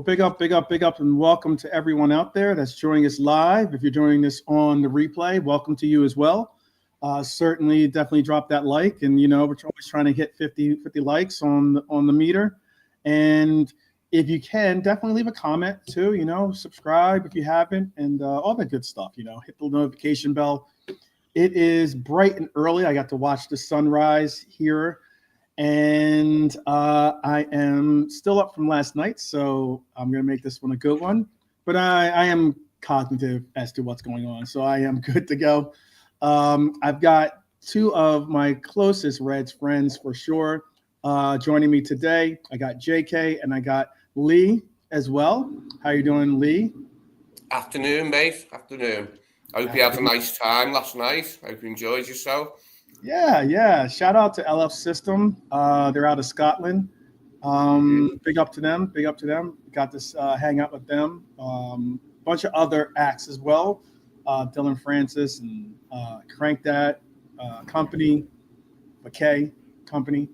big up, and welcome to everyone out there that's joining us live. If you're joining this on the replay, welcome to you as well. Certainly, definitely drop that like, and we're always trying to hit 50 likes on the meter. And if you can, definitely leave a comment too. Subscribe if you haven't, and all that good stuff. Hit the notification bell. It is bright and early. I got to watch the sunrise here. And I am still up from last night, so I'm going to make this one a good one. But I am cognitive as to what's going on, so I am good to go. I've got two of my closest Reds friends for sure joining me today. I got JK and I got Lee as well. How you doing, Lee? Afternoon, mate. Afternoon. I hope you had a nice time last night. I hope you enjoyed yourself. Yeah. Shout out to LF System. They're out of Scotland. Big up to them. Got this hang out with them. Bunch of other acts as well. Dylan Francis and Crank That Company, McKay Company.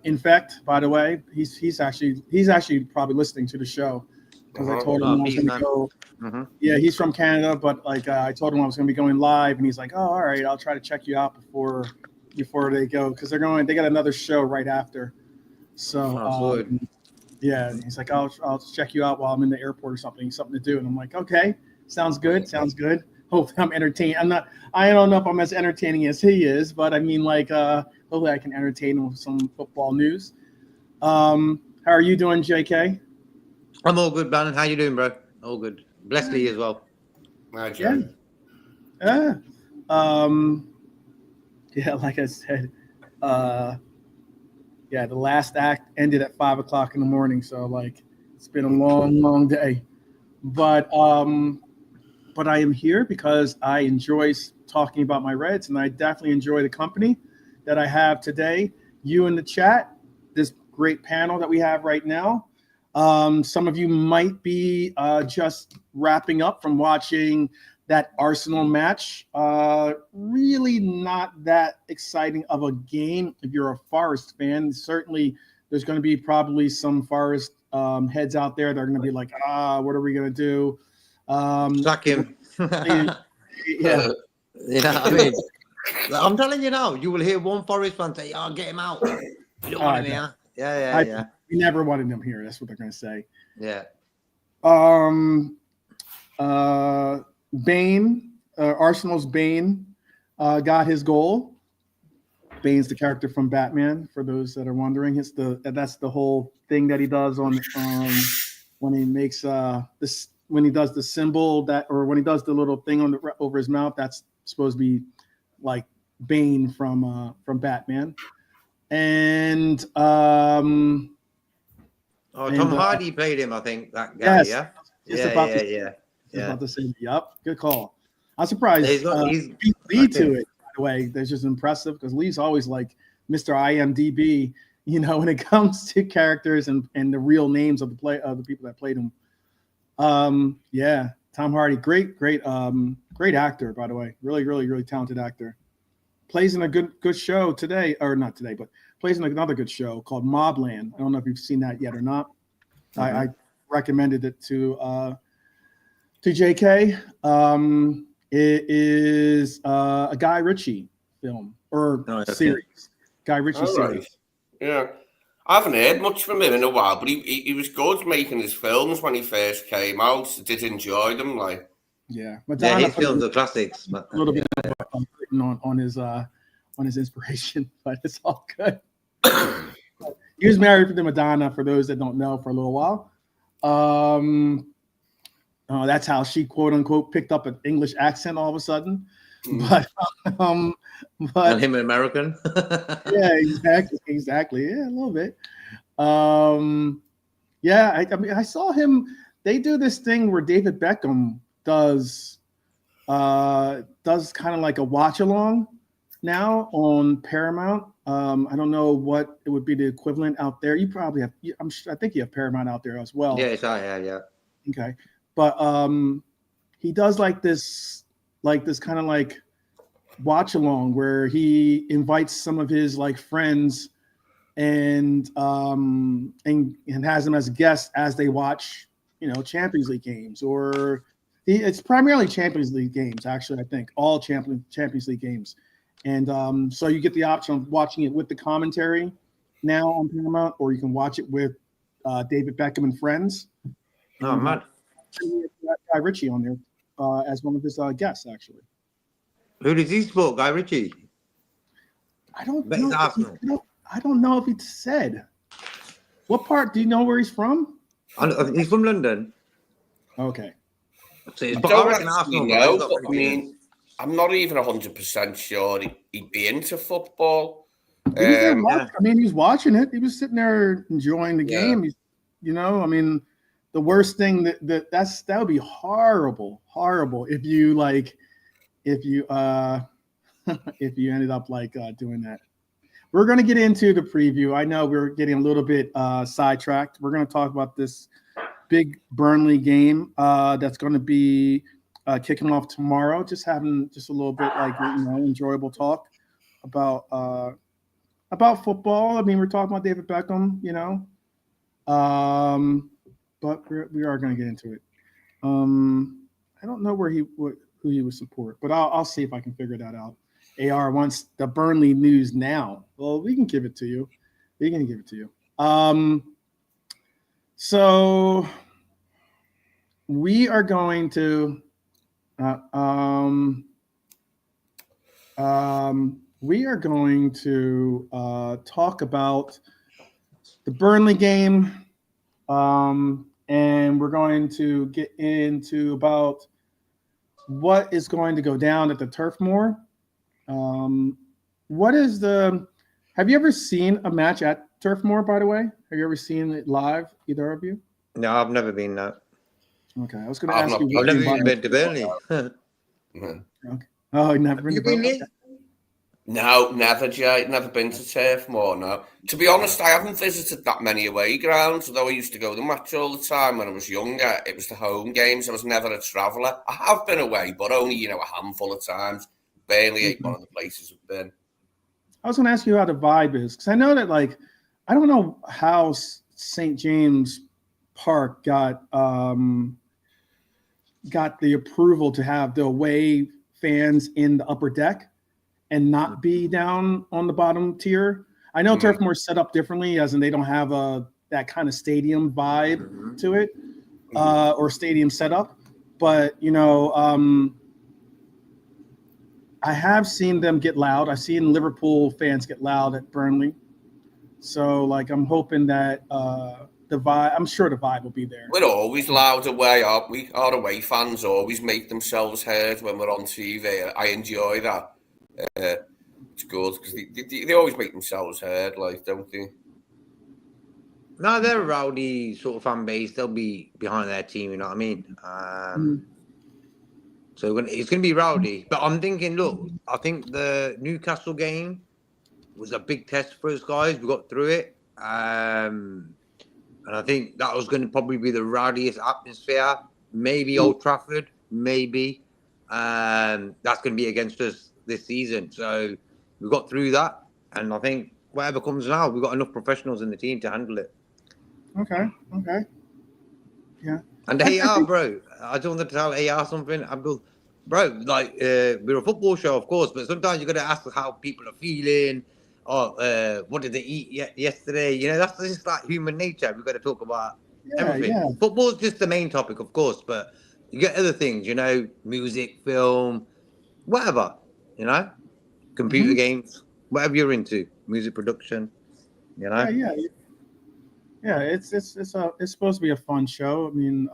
Infect, by the way, he's actually probably listening to the show because I told him I was going to go. Mm-hmm. Yeah, he's from Canada, but I told him I was going to be going live, and he's like, "Oh, all right, I'll try to check you out before they go because they got another show right after." So, yeah, he's like, "I'll check you out while I'm in the airport or something to do," and I'm like, "Okay, sounds good. Hopefully, I'm entertained. I don't know if I'm as entertaining as he is, but I mean, hopefully, I can entertain him with some football news. How are you doing, JK? I'm all good, Brandon. How you doing, bro? All good. Bless Lee as well. Yeah. Like I said, the last act ended at 5:00 in the morning, so it's been a long day. But I am here because I enjoy talking about my Reds, and I definitely enjoy the company that I have today. You in the chat, this great panel that we have right now. Some of you might be just wrapping up from watching that Arsenal match. Really not that exciting of a game if you're a Forest fan. Certainly, there's going to be probably some Forest heads out there that are going to be like, what are we going to do? Suck him. Yeah. I mean, I'm telling you now, you will hear one Forest fan say, get him out. You don't want him here. Yeah. We never wanted him here. That's what they're going to say. Yeah. Bane, Arsenal's Bane, got his goal. Bane's the character from Batman. For those that are wondering, that's the whole thing that he does on when he makes this when he does the symbol when he does the little thing over his mouth. That's supposed to be like Bane from Batman. And Tom Hardy played him, I think, that guy. Yes, Yeah. About to say, yep, good call. I'm surprised. He's Lee to it. By the way, that's just impressive because Lee's always like Mr. IMDb. When it comes to characters and the real names of the people that played him. Tom Hardy, great actor, by the way. Really talented actor. Plays in a good show today, or not today, but plays in another good show called Mobland. I don't know if you've seen that yet or not. Mm-hmm. I recommended it to JK. It is a Guy Ritchie film or series. Guy Ritchie series. Right. Yeah. I haven't heard much from him in a while, but he was good making his films when he first came out. I did enjoy them, Yeah, his films are classics. But, a little bit on his inspiration, but it's all good. He was married to Madonna, for those that don't know, for a little while. That's how she quote unquote picked up an English accent all of a sudden. But and him American. Yeah, exactly. Yeah, a little bit. I mean, I saw him. They do this thing where David Beckham does kind of like a watch along now on Paramount. I don't know what it would be the equivalent out there. You probably have. I think you have Paramount out there as well. Yes, I have. Yeah. Okay, but he does like this kind of like watch along where he invites some of his like friends and has them as guests as they watch, Champions League games, or it's primarily Champions League games. Actually, I think all Champions League games, and so you get the option of watching it with the commentary now on Paramount, or you can watch it with David Beckham and friends. Oh man, Guy Ritchie on there as one of his guests. Actually, who does he support? Guy Ritchie. I don't know. I don't know if he said. What part? Do you know where he's from? He's from London. Okay. So I don't actually know, but I mean, I'm not even 100% sure he'd be into football. He was there he was watching it. He was sitting there enjoying the game. He's, I mean, the worst thing that would be horrible if you if you ended up doing that. We're going to get into the preview. I know we're getting a little bit sidetracked. We're going to talk about this big Burnley game that's going to be kicking off tomorrow. Just having a little bit enjoyable talk about football. I mean, we're talking about David Beckham, but we are going to get into it. I don't know who he would support, but I'll see if I can figure that out. AR wants the Burnley news now. Well, we can give it to you. So we are going to talk about the Burnley game, and we're going to get into about what is going to go down at the Turf Moor. Have you ever seen a match at Turf Moor, by the way? Have you ever seen it live, either of you? No, I've never been there. Okay, I was going to ask you. I've never even been to Burnley. Okay. Oh, you've never been to Burnley? No, never, Jay. Never been to Turf Moor, no. To be honest, I haven't visited that many away grounds, although I used to go to the match all the time when I was younger. It was the home games. I was never a traveller. I have been away, but only, a handful of times. Burnley ain't one of the places I've been. I was going to ask you how the vibe is, because I know that, I don't know how St. James Park got the approval to have the away fans in the upper deck and not be down on the bottom tier. I know Turf Moor is set up differently, as in they don't have that kind of stadium vibe to it, or stadium setup. But, I have seen them get loud. I've seen Liverpool fans get loud at Burnley. So, I'm hoping that the vibe, I'm sure the vibe will be there. We're always loud away, aren't we? Our away fans always make themselves heard when we're on TV. I enjoy that. It's good because they always make themselves heard, don't they? No, they're a rowdy sort of fan base. They'll be behind their team, you know what I mean? So it's going to be rowdy. But I'm thinking, look, I think the Newcastle game was a big test for us guys. We got through it. And I think that was going to probably be the rowdiest atmosphere. Maybe Old Trafford, maybe. That's going to be against us this season. So we got through that. And I think whatever comes now, we've got enough professionals in the team to handle it. Okay. Yeah. And AR, bro, I just wanted to tell AR something. Abdul, bro, we're a football show, of course, but sometimes you got to ask how people are feeling. Or what did they eat yesterday? That's just human nature. We've got to talk about everything. Yeah. Football is just the main topic, of course, but you get other things, music, film, whatever, computer games, whatever you're into, music production, Yeah, it's supposed to be a fun show. I mean,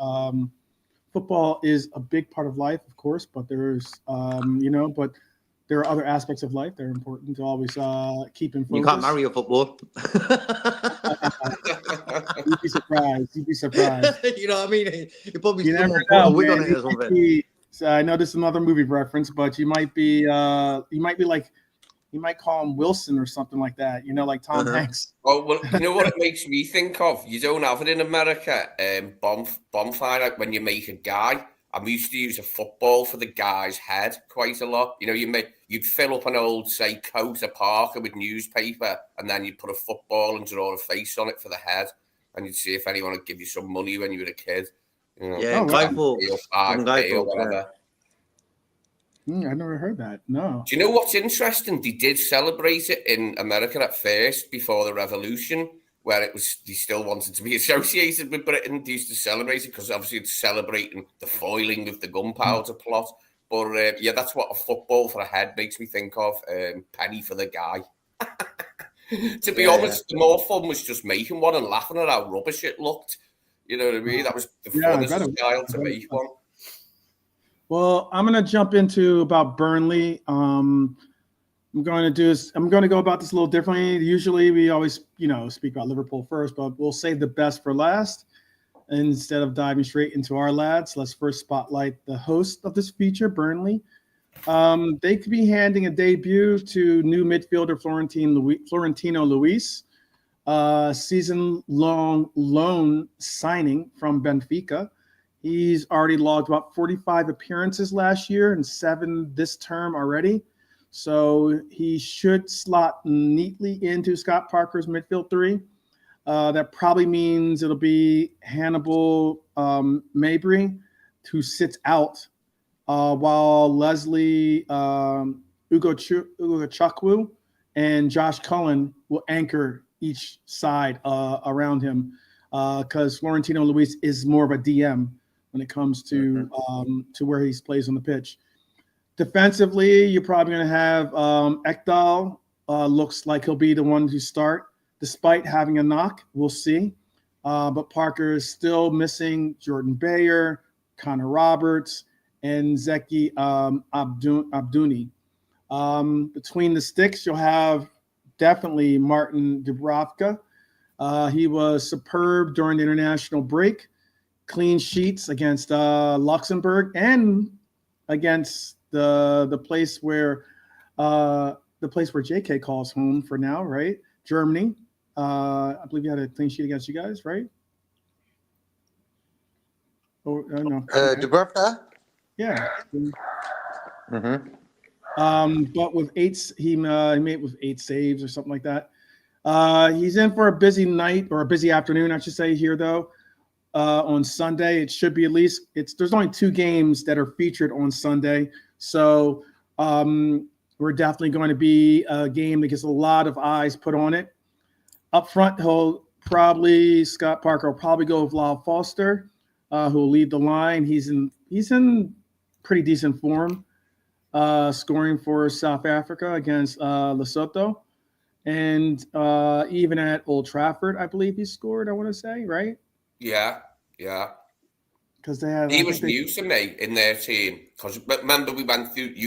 football is a big part of life, of course, but there's, but there are other aspects of life that are important to always keep in focus. You can't marry a football. You'd be surprised. You know what I mean? You probably you never know, on it or something. I know this is another movie reference, but you might call him Wilson or something like that, like Tom Hanks. Oh, well, you know what it makes me think of? You don't have it in America, bonfire, when you make a guy and we used to use a football for the guy's head quite a lot. You know, you'd fill up an old, say, coat or parka with newspaper, and then you'd put a football and draw a face on it for the head, and you'd see if anyone would give you some money when you were a kid. You know, Yeah, wow. or 5p or whatever. I never heard that. No. Do you know what's interesting? They did celebrate it in America at first before the revolution, where it was they still wanted to be associated with Britain. They used to celebrate it because obviously it's celebrating the foiling of the gunpowder plot. But yeah, that's what a football for a head makes me think of. Penny for the guy. To be honest, the more fun was just making one and laughing at how rubbish it looked. You know what I mean? That was the funnest style to make one. Well, I'm going to jump into about Burnley. I'm going to go about this a little differently. Usually we always, speak about Liverpool first, but we'll save the best for last. Instead of diving straight into our lads, let's first spotlight the host of this feature, Burnley. They could be handing a debut to new midfielder Florentino Luis, season-long loan signing from Benfica. He's already logged about 45 appearances last year and 7 this term already. So he should slot neatly into Scott Parker's midfield three. That probably means it'll be Hannibal Mabry, who sits out, while Leslie Ugochukwu and Josh Cullen will anchor each side around him, because Florentino Luis is more of a DM when it comes to where he plays on the pitch. Defensively, you're probably going to have Ekdal. Looks like he'll be the one to start, despite having a knock. We'll see. But Parker is still missing Jordan Bayer, Connor Roberts, and Zeki Abduni. Between the sticks, you'll have definitely Martin Dubravka. He was superb during the international break. Clean sheets against Luxembourg and against the place where JK calls home for now, right? Germany. I believe you had a clean sheet against you guys, right? Oh no. Dubravka? Yeah. Mm-hmm. But with 8, he made with 8 saves or something like that. He's in for a busy night, or a busy afternoon, I should say, here though. On Sunday, it should be at least there's only 2 games that are featured on Sunday. So we're definitely going to be a game that gets a lot of eyes put on it. Up front, Scott Parker will probably go with Lyle Foster, who will lead the line. He's in pretty decent form, scoring for South Africa against Lesotho. And even at Old Trafford, I believe he scored, I want to say, right? Yeah. Because he was new to me in their team. Because remember, you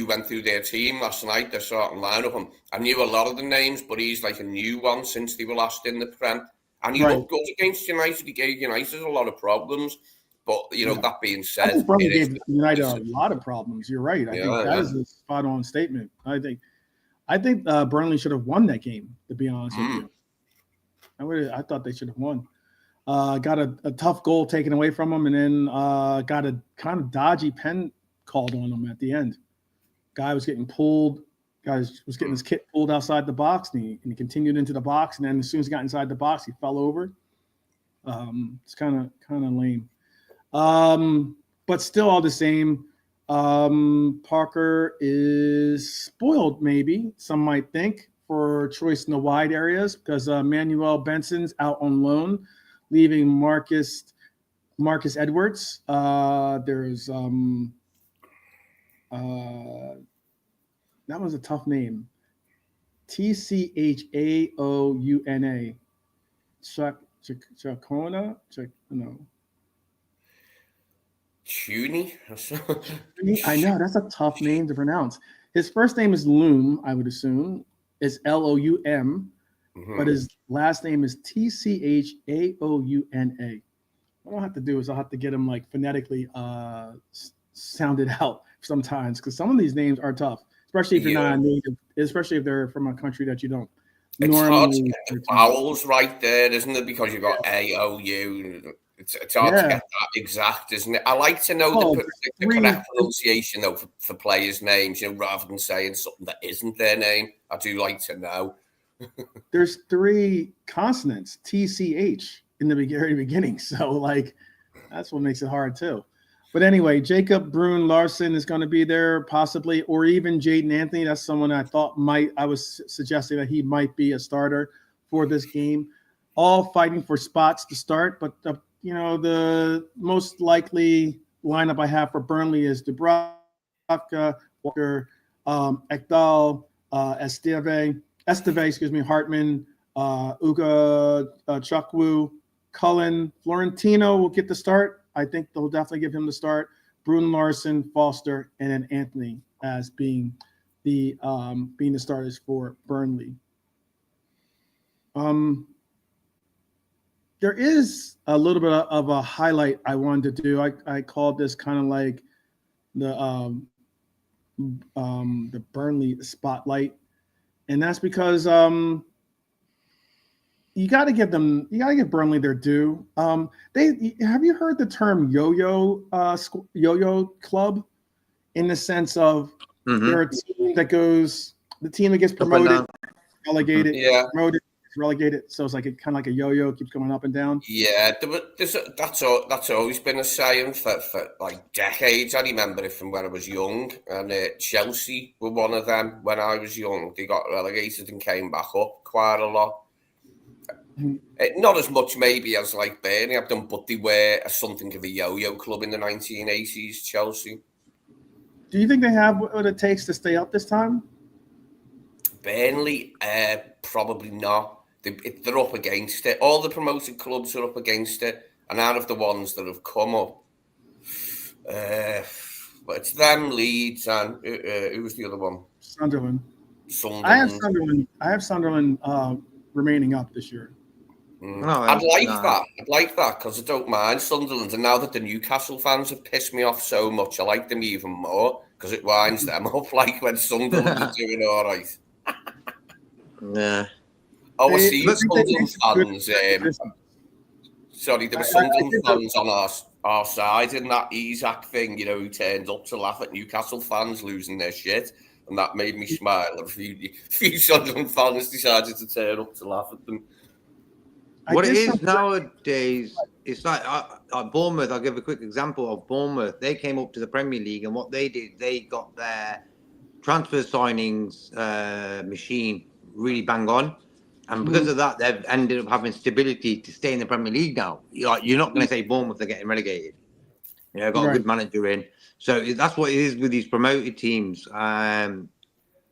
went through their team last night, their starting lineup, and I knew a lot of the names, but he's like a new one since they were last in the Prem. And he looked good against United. He gave United a lot of problems. But, that being said, I think Burnley gave United a lot of problems. You're right. I think that is a spot-on statement. I think Burnley should have won that game, to be honest with you. I thought they should have won. Got a tough goal taken away from him, and then got a kind of dodgy pen called on him at the end. Guy was getting pulled. Guy was getting his kit pulled outside the box, and he continued into the box. And then as soon as he got inside the box, he fell over. It's kind of lame. But still all the same. Parker is spoiled, maybe some might think, for choice in the wide areas, because Manuel Benson's out on loan, leaving Marcus Edwards. There's that was a tough name. Tchaouna. Chacona? No. Tuny? I know, that's a tough name to pronounce. His first name is Loom, I would assume. It's Loum. But his last name is Tchaouna. What I'll have to do is I'll have to get him like phonetically sounded out sometimes, because some of these names are tough, especially if you're not native, especially if they're from a country that you don't. It's hard to get the vowels right there, isn't it? Because you've got AOU. It's hard to get that exact, isn't it? I like to know the correct pronunciation, though, for players' names, rather than saying something that isn't their name. I do like to know. There's 3 consonants, TCH, in the very beginning. So, that's what makes it hard, too. But anyway, Jacob Brun Larson is going to be there, possibly, or even Jaden Anthony. That's someone I thought I was suggesting that he might be a starter for this game. All fighting for spots to start, but the most likely lineup I have for Burnley is Dubravka, Walker, Ekdal, Esteve, Hartman, Uga Chukwu, Cullen, Florentino will get the start. I think they'll definitely give him the start. Brun Larson, Foster, and then Anthony as being the starters for Burnley. There is a little bit of a highlight I wanted to do. I called this kind of like the Burnley spotlight, and that's because you got to give Burnley their due. Have you heard the term yo-yo club, in the sense of they're a team that gets promoted, relegated, promoted, relegated. So it's kind of like a yo-yo, keeps going up and down. Yeah, that's always been a saying for decades. I remember it from when I was young, and Chelsea were one of them when I was young. They got relegated and came back up quite a lot. Not as much maybe as Burnley have done, but they were something of a yo-yo club in the 1980s, Chelsea. Do you think they have what it takes to stay up this time? Burnley, probably not. They're up against it. All the promoted clubs are up against it, and out of the ones that have come up, it's them, Leeds, and who was the other one? Sunderland. I have Sunderland remaining up this year. I'd like that because I don't mind Sunderland, and now that the Newcastle fans have pissed me off so much, I like them even more because it winds them up when Sunderland are doing all right. Yeah. Oh, I see Sunderland fans. Sorry, there were Sunderland fans on our side in that Isak thing, who turned up to laugh at Newcastle fans losing their shit, and that made me smile. A few Sunderland fans decided to turn up to laugh at them. What it is nowadays, it's like Bournemouth. I'll give a quick example of Bournemouth. They came up to the Premier League, and what they did, they got their transfer signings machine really bang on. And because of that, they've ended up having stability to stay in the Premier League now. You're not going to say Bournemouth are getting relegated. Got a good manager in. So that's what it is with these promoted teams.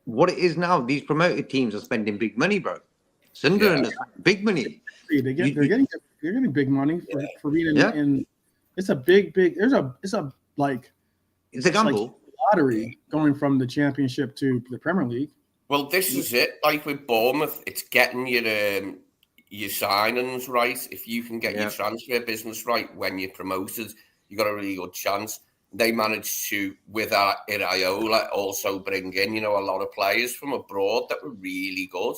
What it is now, these promoted teams are spending big money, bro. Sunderland is big money. They're getting big money for being in. It's a big. It's a gamble. Lottery going from the Championship to the Premier League. Well, this is it. Like with Bournemouth, it's getting your signings right. If you can get your transfer business right when you're promoted, you got a really good chance. They managed to, with our Iraola, also bring in, a lot of players from abroad that were really good.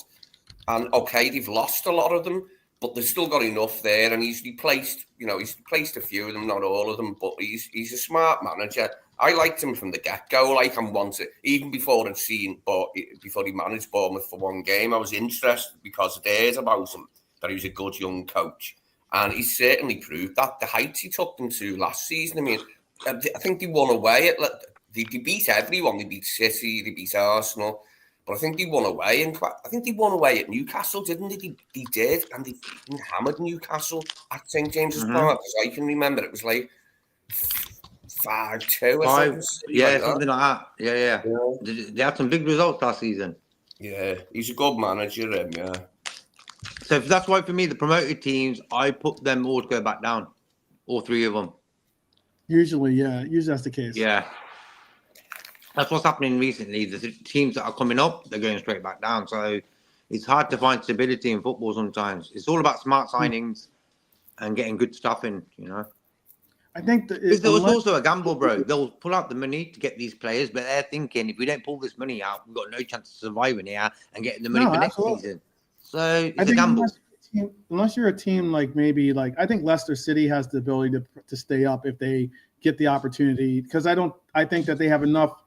And okay, they've lost a lot of them, but they've still got enough there. And he's replaced a few of them, not all of them. But he's a smart manager. I liked him from the get-go. Even before before he managed Bournemouth for one game, I was interested because I heard about him, that he was a good young coach. And he certainly proved that. The heights he took them to last season, I mean, I think they won away. They beat everyone. They beat City, they beat Arsenal. But I think they won away. I think they won away at Newcastle, didn't they? They did. And they hammered Newcastle at St. James's Park. As I can remember, it was 5-2 or something. Yeah, something like that. Yeah. They had some big results last season. Yeah, he's a good manager, yeah. So that's why for me, the promoted teams, I put them all to go back down. All 3 of them. Usually that's the case. Yeah. That's what's happening recently. The teams that are coming up, they're going straight back down. So it's hard to find stability in football sometimes. It's all about smart signings and getting good stuff in, I think there was also a gamble, bro. They'll pull out the money to get these players, but they're thinking, if we don't pull this money out, we've got no chance of surviving here and getting the money for next season. So it's a gamble. you're a team like maybe like I think Leicester City has the ability to stay up if they get the opportunity, because I think that they have enough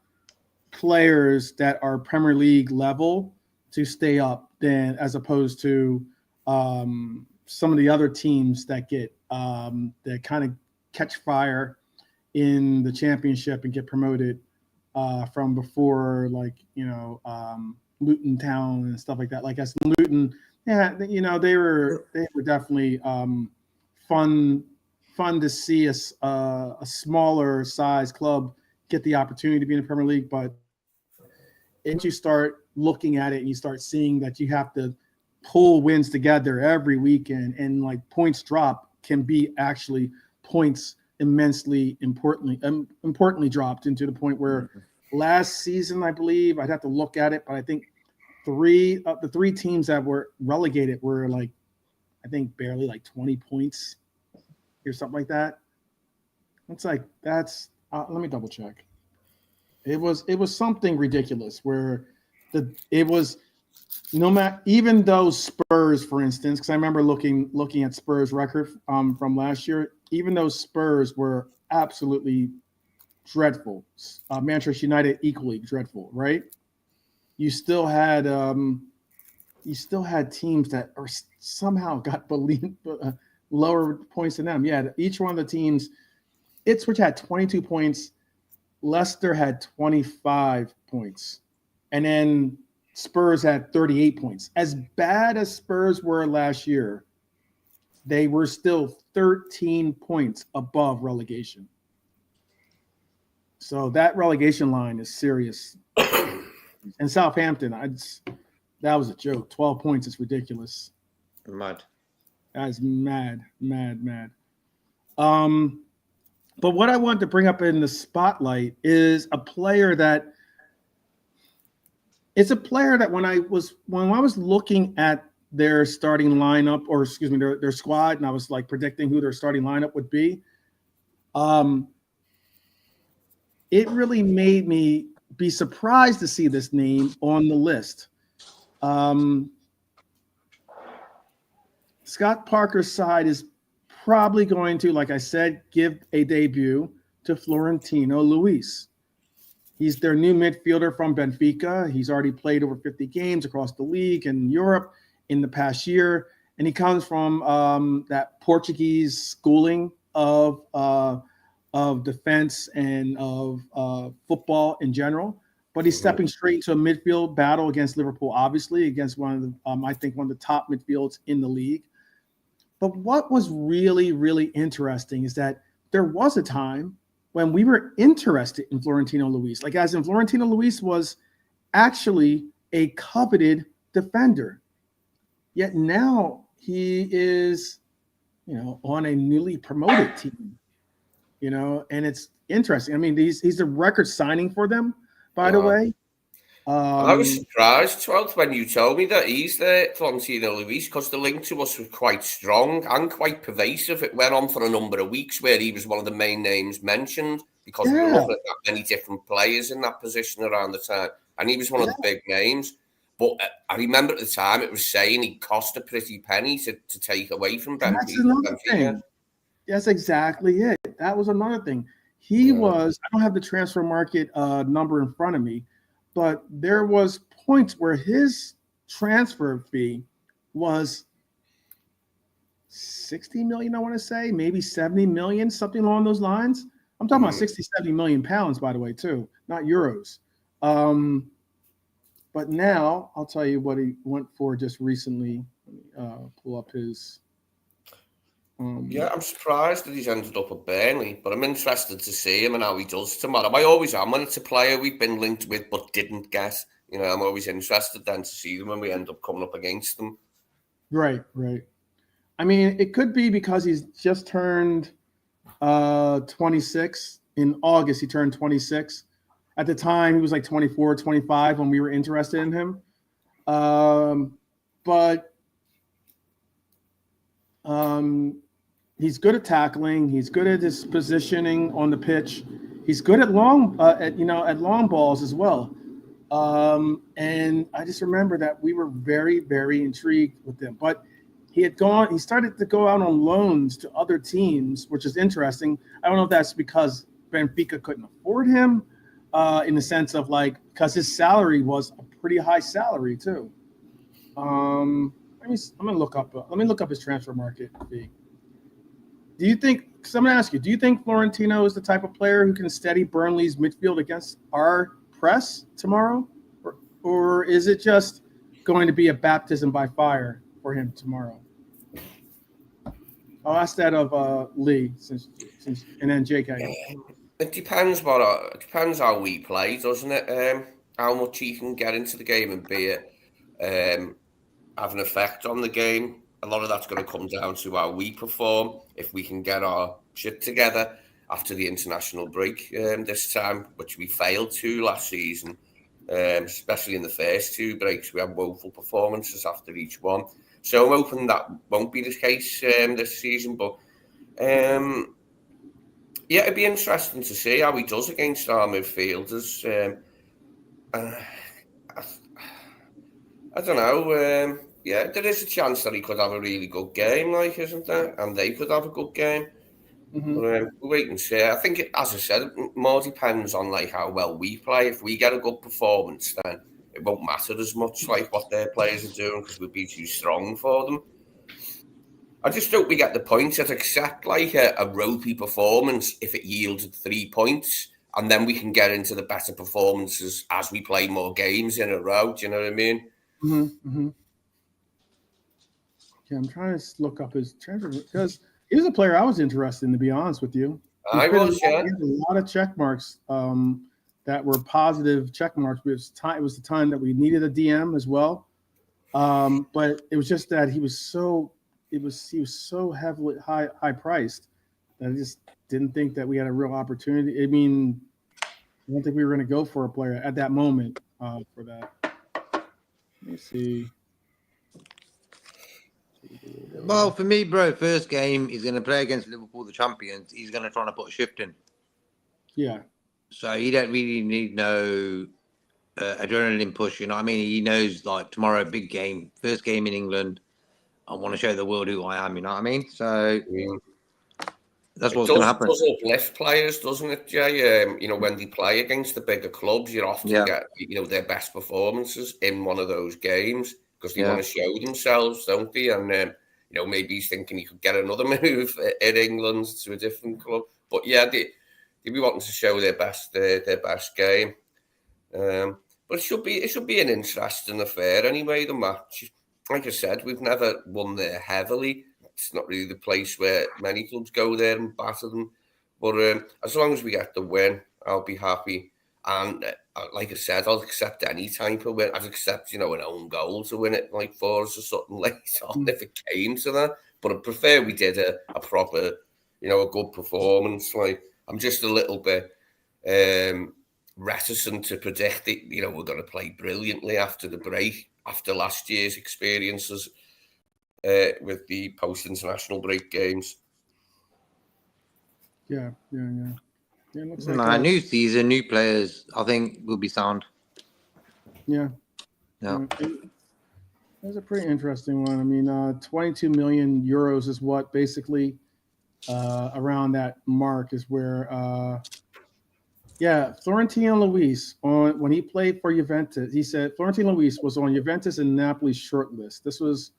players that are Premier League level to stay up than as opposed to some of the other teams that get that kind of catch fire in the championship and get promoted from before, like Luton Town and stuff like that. Like as Luton, yeah, they were definitely fun to see a smaller size club get the opportunity to be in the Premier League. But once you start looking at it and you start seeing that you have to pull wins together every weekend, and like points drop can be actually points immensely importantly dropped into the point where last season, I believe, I'd have to look at it, but I think the three teams that were relegated were like, I think barely like 20 points or something like that. It's like, that's let me double check. It was something ridiculous where it was no matter, even though Spurs, for instance, because I remember looking at Spurs record from last year, even though Spurs were absolutely dreadful, Manchester United equally dreadful, right? You still had teams that are somehow got lower points than them. Yeah, each one of the teams, Ipswich had 22 points, Leicester had 25 points, and then Spurs had 38 points. As bad as Spurs were last year, they were still 13 points above relegation. So that relegation line is serious. And Southampton, that was a joke. 12 points is ridiculous. Mad. That is mad. But what I wanted to bring up in the spotlight is a player that when I was looking at their starting lineup, or excuse me, their squad, and I was like predicting who their starting lineup would be, it really made me be surprised to see this name on the list. Scott Parker's side is probably going to, like I said, give a debut to Florentino Luis. He's their new midfielder from Benfica. He's already played over 50 games across the league and Europe in the past year. And he comes from that Portuguese schooling of defense and of football in general. But he's stepping straight into a midfield battle against Liverpool, obviously, against one of the, I think, one of the top midfields in the league. But what was really, really interesting is that there was a time when we were interested in Florentino Luis. Like, as in Florentino Luis was actually a coveted defender. Yet now he is, on a newly promoted team, and it's interesting. I mean, he's a record signing for them, by the way. I was surprised, 12th, when you told me that he's the Florentino Luis, because the link to us was quite strong and quite pervasive. It went on for a number of weeks where he was one of the main names mentioned, because we were looking at that many different players in that position around the time. And he was one of the big names. But I remember at the time it was saying he cost a pretty penny to take away from Benfica. That's another thing. That's exactly it. That was another thing. He was, I don't have the transfer market number in front of me, but there was points where his transfer fee was 60 million, I want to say, maybe 70 million, something along those lines. I'm talking about 60, 70 million pounds, by the way, too, not euros. But now I'll tell you what he went for just recently. Pull up his. I'm surprised that he's ended up at Burnley, but I'm interested to see him and how he does tomorrow. I always am when it's a player we've been linked with but didn't get. I'm always interested then to see them when we end up coming up against them. Right. I mean, it could be because he's just turned 26. In August, he turned 26. At the time, he was like 24, 25 when we were interested in him. But he's good at tackling. He's good at his positioning on the pitch. He's good at long balls as well. And I just remember that we were very, very intrigued with him. But he started to go out on loans to other teams, which is interesting. I don't know if that's because Benfica couldn't afford him, in the sense of because his salary was a pretty high salary too. I'm gonna look up. Let me look up his transfer market fee. Do you think? Because I'm gonna ask you. Do you think Florentino is the type of player who can steady Burnley's midfield against our press tomorrow, or is it just going to be a baptism by fire for him tomorrow? I'll ask that of Lee, since and then JK. It depends how we play, doesn't it? How much he can get into the game and be have an effect on the game. A lot of that's going to come down to how we perform. If we can get our shit together after the international break this time, which we failed to last season, especially in the first two breaks, we had woeful performances after each one. So I'm hoping that won't be the case this season. But yeah, it'd be interesting to see how he does against our midfielders. I don't know. Yeah, there is a chance that he could have a really good game, isn't there? And they could have a good game. Mm-hmm. But we'll wait and see. I think, as I said, it more depends on how well we play. If we get a good performance, then it won't matter as much what their players are doing, because we'll be too strong for them. I just hope we get the points. I'd accept a ropey performance if it yielded 3 points, and then we can get into the better performances as we play more games in a row. Do you know what I mean? Mm-hmm. Mm-hmm. Yeah, I'm trying to look up his transfer because he was a player I was interested in, to be honest with you. He had a lot of check marks that were positive check marks. It was the time that we needed a DM as well, but it was just that he was so heavily high priced that I just didn't think that we had a real opportunity. I mean, I don't think we were going to go for a player at that moment for that. Let me see. Well, for me, bro, first game he's going to play against Liverpool, the champions. He's going to try to put a shift in. Yeah. So he don't really need no adrenaline push. You know what I mean? He knows tomorrow, big game, first game in England. I want to show the world who I am. You know what I mean? So that's what's going to happen. It does uplift players, doesn't it, Jay? When they play against the bigger clubs, you often get their best performances in one of those games, because they want to show themselves, don't they? And maybe he's thinking he could get another move in England to a different club. But yeah, they'd be wanting to show their best game. But it should be an interesting affair anyway. The match, like I said, we've never won there heavily. It's not really the place where many clubs go there and batter them. But as long as we get the win, I'll be happy. And like I said, I'll accept any type of win. I'd accept, an own goal to win it, for us or something later on if it came to that. But I'd prefer we did a proper, a good performance. I'm just a little bit reticent to predict it. We're going to play brilliantly after the break, after last year's experiences with the post-international break games. Yeah. It looks like new season, new players. I think will be sound. Yeah. It was a pretty interesting one. I mean, 22 million euros is what basically around that mark is where. Florentino Luis when he played for Juventus, he said Florentino Luis was on Juventus and Napoli's short list. This was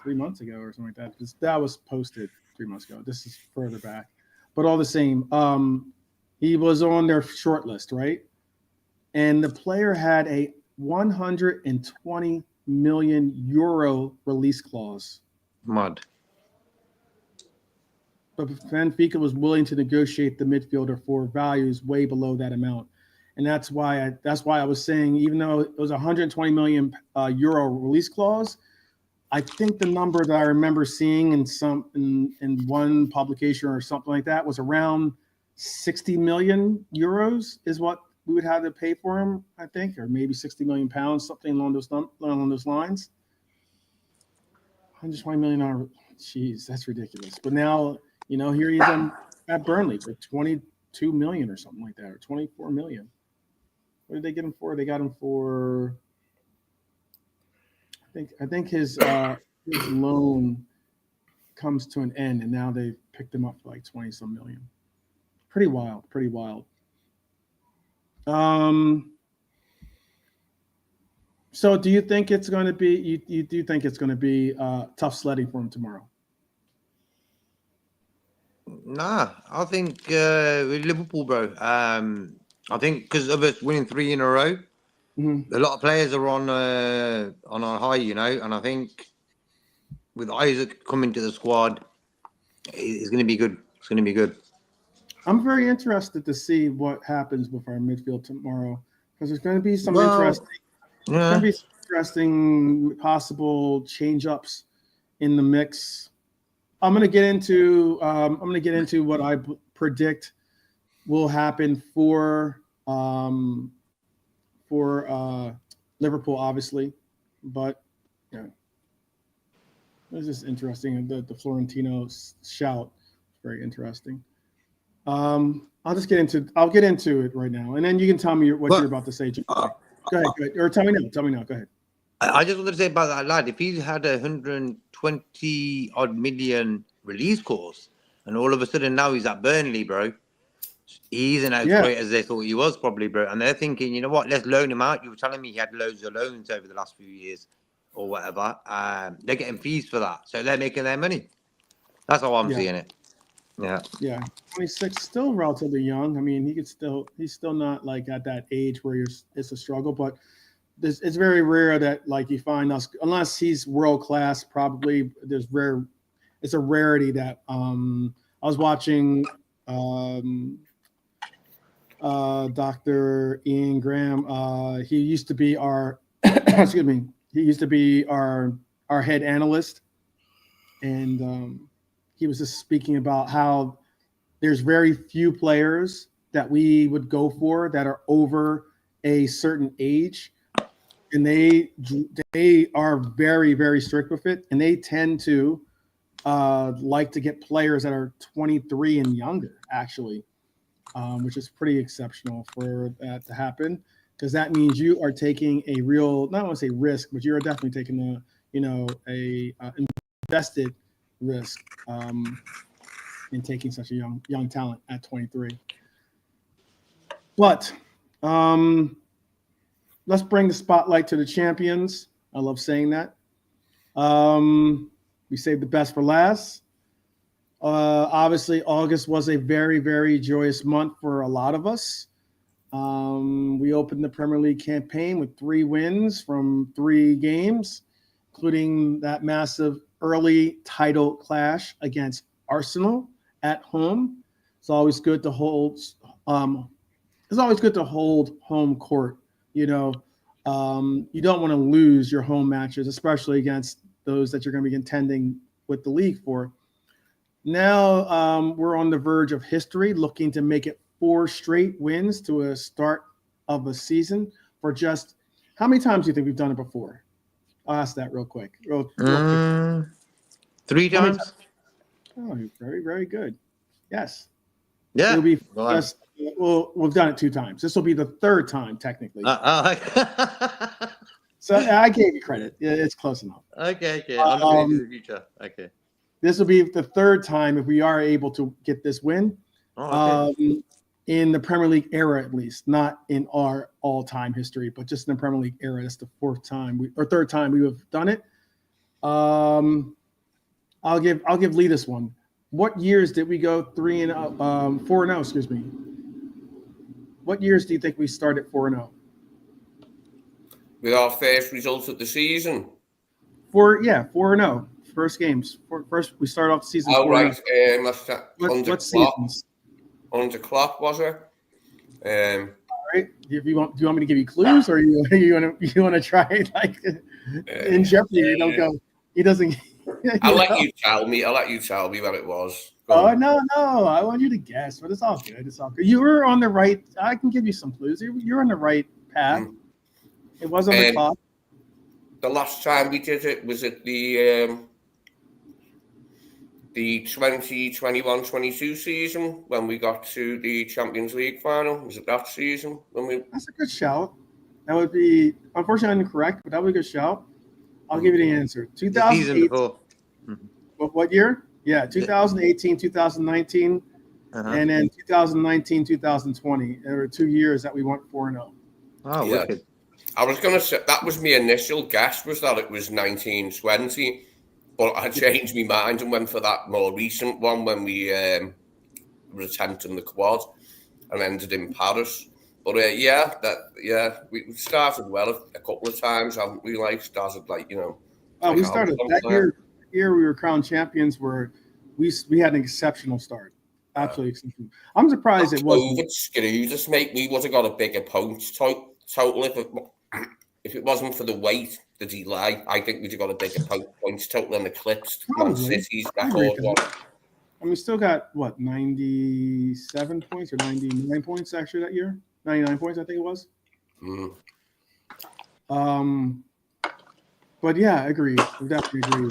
3 months ago or something like that. That was posted 3 months ago. This is further back. But all the same, he was on their short list, right? And the player had a 120 million euro release clause. Mud. But Benfica was willing to negotiate the midfielder for values way below that amount. And that's why I was saying, even though it was 120 million euro release clause, I think the number that I remember seeing in one publication or something like that was around 60 million euros is what we would have to pay for him, I think, or maybe 60 million pounds, something along those lines. 120 million, jeez, that's ridiculous. But now, here he is at Burnley for 22 million or something like that, or 24 million. What did they get him for? They got him for, I think his his loan comes to an end, and now they've picked him up for like 20-some million. Pretty wild. So do you think it's going to be? You do think it's going to be tough sledding for him tomorrow? Nah, I think with Liverpool, bro. I think because of us winning 3 in a row, a lot of players are on a high, and I think with Isaac coming to the squad, it's going to be good. It's going to be good. I'm very interested to see what happens with our midfield tomorrow because there's going to be some interesting possible change-ups in the mix. I'm going to get into what I predict will happen for Liverpool, obviously, but yeah, it's just interesting. The Florentino shout is very interesting. I'll get into it right now, and then you can tell me what you're about to say. Go ahead, or tell me now. Go ahead. I just wanted to say about that lad. If he had 120 odd million release clause, and all of a sudden now he's at Burnley, bro, he isn't as great as they thought he was, probably, bro. And they're thinking, you know what? Let's loan him out. You were telling me he had loads of loans over the last few years, or whatever. They're getting fees for that, so they're making their money. That's how I'm seeing it. Yeah. 26, still relatively young. I mean, he's still not like at that age where it's a struggle, but it's very rare that like you find us, unless he's world class. Probably it's a rarity that I was watching Dr. Ian Graham. He used to be our excuse me. He used to be our head analyst, and he was just speaking about how there's very few players that we would go for that are over a certain age, and they are very, very strict with it, and they tend to like to get players that are 23 and younger, actually, which is pretty exceptional for that to happen, because that means you are taking a real, not want to say risk, but you're definitely taking a invested risk in taking such a young talent at 23. But let's bring the spotlight to the champions. I love saying that. We saved the best for last. Obviously, August was a very, very joyous month for a lot of us. We opened the Premier League campaign with 3 wins from 3 games, including that massive early title clash against Arsenal at home. It's always good to hold. It's always good to hold home court. You don't want to lose your home matches, especially against those that you're going to be contending with the league for. Now we're on the verge of history, looking to make it 4 straight wins to a start of a season. For just how many times do you think we've done it before? I'll ask that real quick. Real quick. 3 times. Oh, very, very good. Yes. Yeah. It'll be we've done it 2 times. This will be the 3rd time, technically. So I gave you credit. It's close enough. Okay. I'm looking into the future. Okay. This will be the 3rd time if we are able to get this win. In the Premier League era, at least, not in our all-time history, but just in the Premier League era. That's the 4th time or 3rd time we have done it. I'll give Lee this one. What years did we go 4-0? Excuse me. What years do you think we started 4-0? With our first result of the season. 4-0. First games. First, we started off the season. Oh, right. What seasons? Under Klopp, was it? All right. Do you want me to give you clues, or you want to try like in Jeopardy? You don't go. He doesn't. I'll let you tell me what it was. Oh no! I want you to guess, but it's all good. It's all good. You were on the right. I can give you some clues. You're on the right path. It was on the clock. The last time we did it was at the 2021-22 season when we got to the Champions League final. Was it that season when we? That's a good shout. That would be unfortunately incorrect, but that would be a good shout. I'll give you the answer. The season 2008. before. What year? Yeah, 2018, 2019, and then 2019, 2020. There were 2 years that we went 4-0. Oh, Yeah. wicked. I was going to say, that was my initial guess, was that it was 1920, but I changed my mind and went for that more recent one when we were attempting the quad and ended in Paris. But we started well a couple of times, haven't we? Like, started Oh, we started that year. Year we were crowned champions. We had an exceptional start, absolutely exceptional. I'm surprised it wasn't. COVID screwed us, mate. We would have got a bigger points total if it wasn't for the wait, the delay. I think we'd have got a bigger points total and eclipsed Man City's record one. And we still got 97 points or 99 points actually that year. 99 points, I think it was. But yeah, I agree. I definitely agree.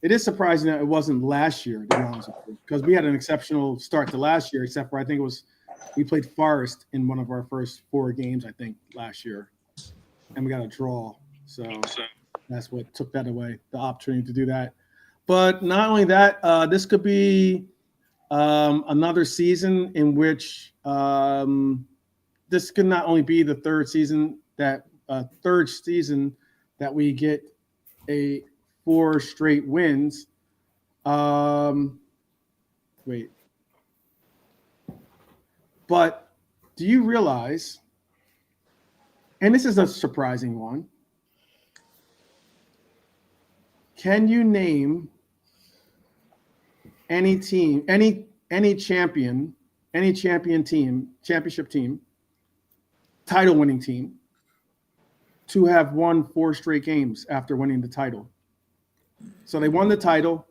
It is surprising that it wasn't last year, to be honest with you, because we had an exceptional start to last year, except for I think it was we played Forest in one of our first 4 games, I think, last year, and we got a draw. So that's what took that away, the opportunity to do that. But not only that, this could be another season in which this could not only be the third season that we get 4 straight wins. But do you realize, and this is a surprising one, can you name any team, any champion team, championship team, title winning team, to have won 4 straight games after winning the title? So they won the title,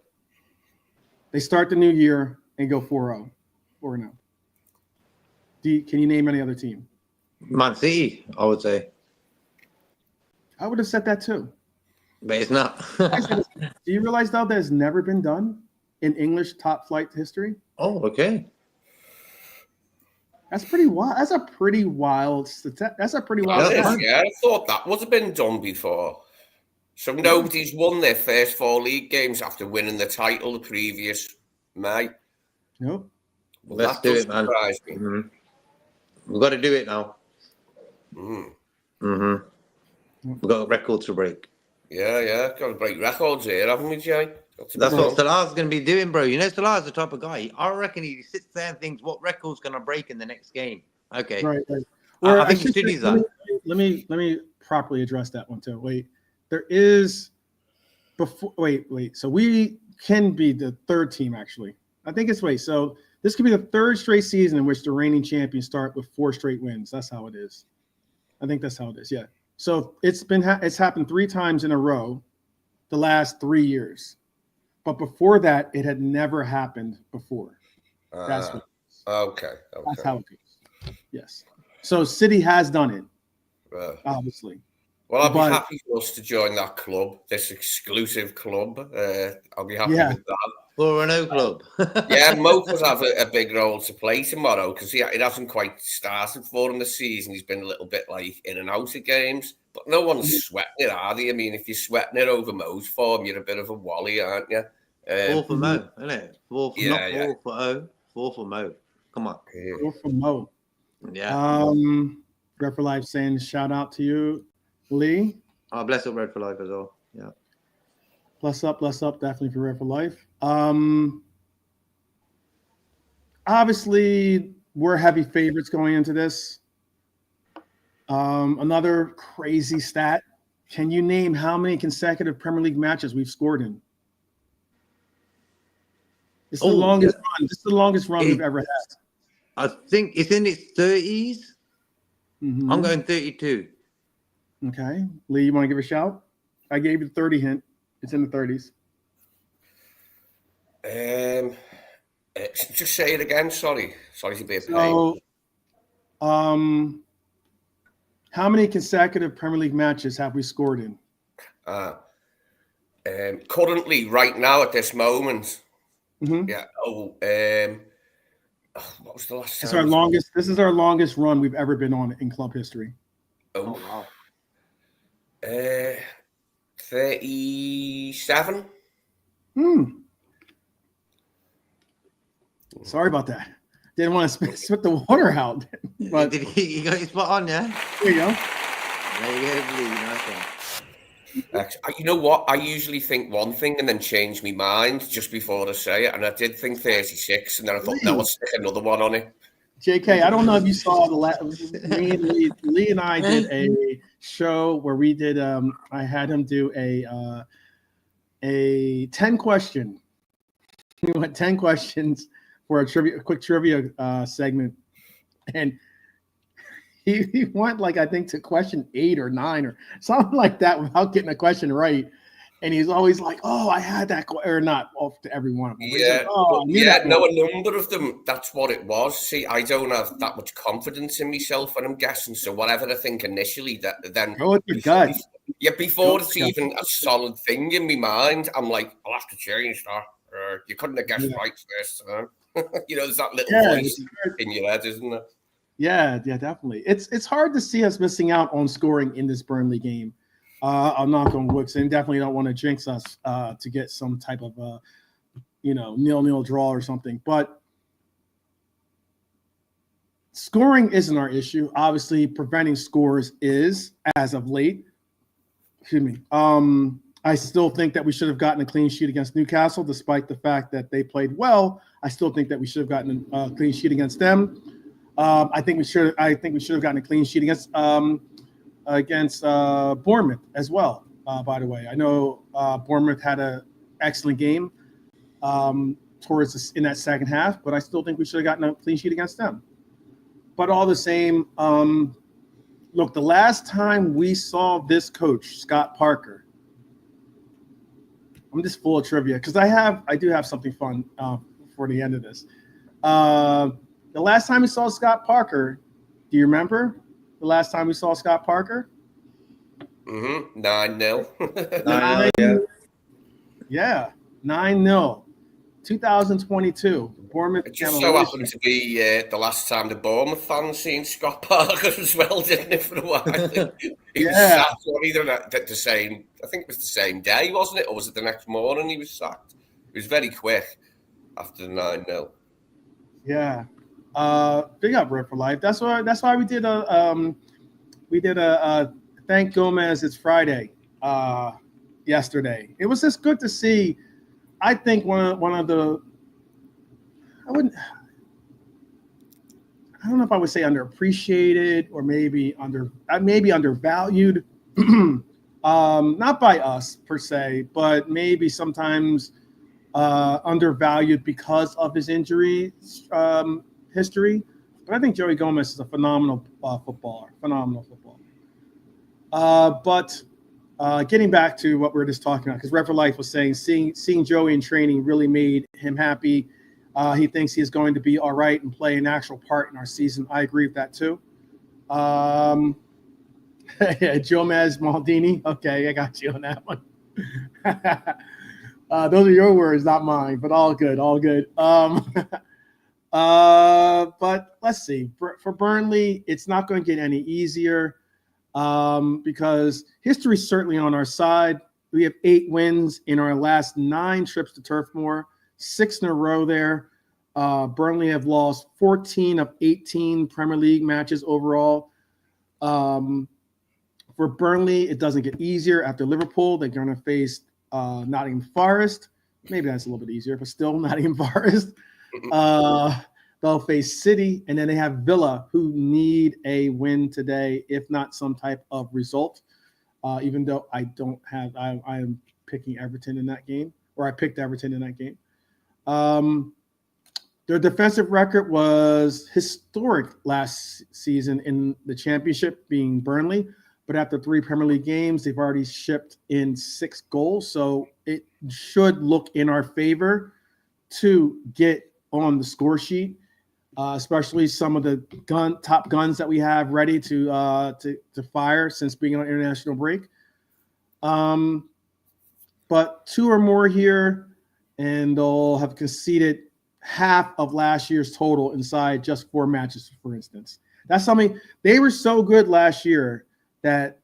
they start the new year and go 4-0 or no. Can you name any other team? Man City, I would say. I would have said that too. But it's not. Do you realize though that it's never been done in English top flight history? Oh, okay. That's pretty wild. That's a pretty wild. Yeah, I thought that would have been done before. So nobody's won their first 4 league games after winning the title the previous May. Nope. Well, let's do it, man. Mm-hmm. We've got to do it now. We've got a record to break. Yeah. Got to break records here, haven't we, Jay? That's what Salah's going to be doing, bro. You know, Salah's the type of guy. I reckon he sits there and thinks, what record's going to break in the next game? Okay. Right. I think he should do that. Let me properly address that one too. There is before. Wait. So we can be the third team actually. I think it's so this could be the 3rd straight season in which the reigning champions start with 4 straight wins. That's how it is. I think that's how it is. Yeah. So it's happened 3 times in a row, the last 3 years, but before that it had never happened before. That's what it is. Okay. That's how it goes. Yes. So City has done it, obviously. Well, I'll be happy for us to join that club, this exclusive club. I'll be happy with that. For an O club. Yeah, Mo could have a big role to play tomorrow because it hasn't quite started for him this season. He's been a little bit in and out of games, but no one's sweating it, are they? I mean, if you're sweating it over Mo's form, you're a bit of a wally, aren't you? 4 for Mo, isn't it? 4 for O, 4 for Mo. Come on. 4 for Mo. Yeah. Red for Life saying shout out to you, Lee. Oh, bless up Red for Life as well. Yeah. Bless up, definitely for Red for Life. Obviously, we're heavy favorites going into this. Another crazy stat. Can you name how many consecutive Premier League matches we've scored in? It's the longest run. This is the longest run we've ever had. I think it's in its 30s. Mm-hmm. I'm going 32. Okay. Lee, you want to give a shout? I gave you the 30 hint. It's in the 30s. Just say it again. Sorry to be a pain. So, how many consecutive Premier League matches have we scored in? Currently, right now, at this moment. Mm-hmm. Yeah. What was the last It's time? our longest. This is our longest run we've ever been on in club history. Oh wow. 37. Sorry about that. Didn't want to spit the water out. But you got your spot on, yeah? There you go. There you go, Blue. Nice one. You know what? I usually think one thing and then change my mind just before I say it. And I did think 36, and then I thought, no, I'll stick another one on it. JK, I don't know if you saw Lee and I did a show where we did. I had him do a 10 question. We went 10 questions for a quick trivia segment, and he went I think to question 8 or 9 or something like that without getting a question right. And he's always like, "Oh, I had that," or not off to every one of them. Yeah, like, a number of them. That's what it was. See, I don't have that much confidence in myself when I'm guessing. So whatever I think initially, then go with your gut. Yeah, before it's even a solid thing in my mind, I'm like, I'll have to change that. You couldn't have guessed right first time. There's that little voice in your head, isn't there? Yeah, definitely. It's hard to see us missing out on scoring in this Burnley game. I'll knock on wood, and definitely don't want to jinx us to get some type of 0-0 draw or something. But scoring isn't our issue. Obviously, preventing scores is as of late. Excuse me. I still think that we should have gotten a clean sheet against Newcastle, despite the fact that they played well. I still think that we should have gotten a clean sheet against them. I think we should have gotten a clean sheet against Bournemouth as well. By the way, I know Bournemouth had an excellent game in that second half, but I still think we should have gotten a clean sheet against them. But all the same, look, the last time we saw this coach, Scott Parker, I'm just full of trivia because I do have something fun for the end of this. The last time we saw Scott Parker, do you remember? The last time we saw Scott Parker? 9-0. 9-0, yeah. 9-0. 2022. Bournemouth. It just so happened to be the last time the Bournemouth fans seen Scott Parker as well, didn't it, for a while? He was sacked on either the same, I think it was the same day, wasn't it? Or was it the next morning he was sacked? It was very quick after the 9-0. Yeah. Big up Red for Life. That's why we did a thank Gomez It's Friday yesterday. It was just good to see. I think one of the I don't know if I would say underappreciated or maybe undervalued. Not by us per se, but maybe sometimes undervalued because of his injury history. But I think Joey Gomez is a phenomenal footballer. But getting back to what we were just talking about, because Red for Life was saying, seeing Joey in training really made him happy. He thinks he's going to be all right and play an actual part in our season. I agree with that too. Jomez Maldini. Okay, I got you on that one. Those are your words, not mine, but all good. But let's see. For Burnley, it's not going to get any easier because history's certainly on our side. We have 8 wins in our last 9 trips to Turf Moor, 6 in a row there. Burnley have lost 14 of 18 Premier League matches overall. For Burnley, it doesn't get easier after Liverpool. They're going to face Nottingham Forest. Maybe that's a little bit easier, but still Nottingham Forest. They'll face City, and then they have Villa, who need a win today, if not some type of result. Even though I am picking Everton in that game, or I picked Everton in that game. Their defensive record was historic last season in the championship, being Burnley. But after 3 Premier League games, they've already shipped in 6 goals. So it should look in our favor to get on the score sheet, especially some of the top guns that we have ready to fire since being on international break. But 2 or more here, and they'll have conceded half of last year's total inside just 4 matches, for instance. That's something. They were so good last year that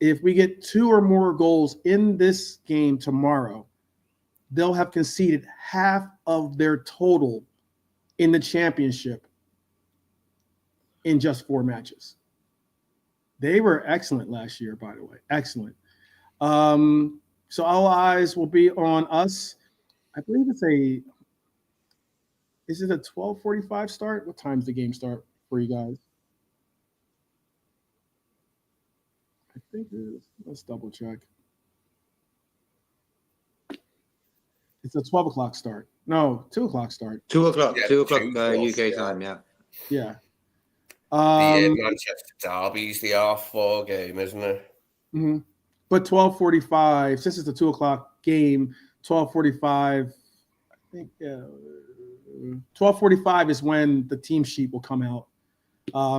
if we get 2 or more goals in this game tomorrow, they'll have conceded half of their total in the championship in just 4 matches. They were excellent last year, by the way. Excellent. So all eyes will be on us. I believe is it a 12:45 start? What time's the game start for you guys? I think it is. Let's double check. It's a 12 o'clock start. No, 2 o'clock start. 2 o'clock. Yeah, 2 o'clock 2 UK time. Yeah. Yeah. The Manchester Derby's the R4 game, isn't it? Mm-hmm. But 12:45, since it's a 2 o'clock game, 12:45, I think 12:45 is when the team sheet will come out.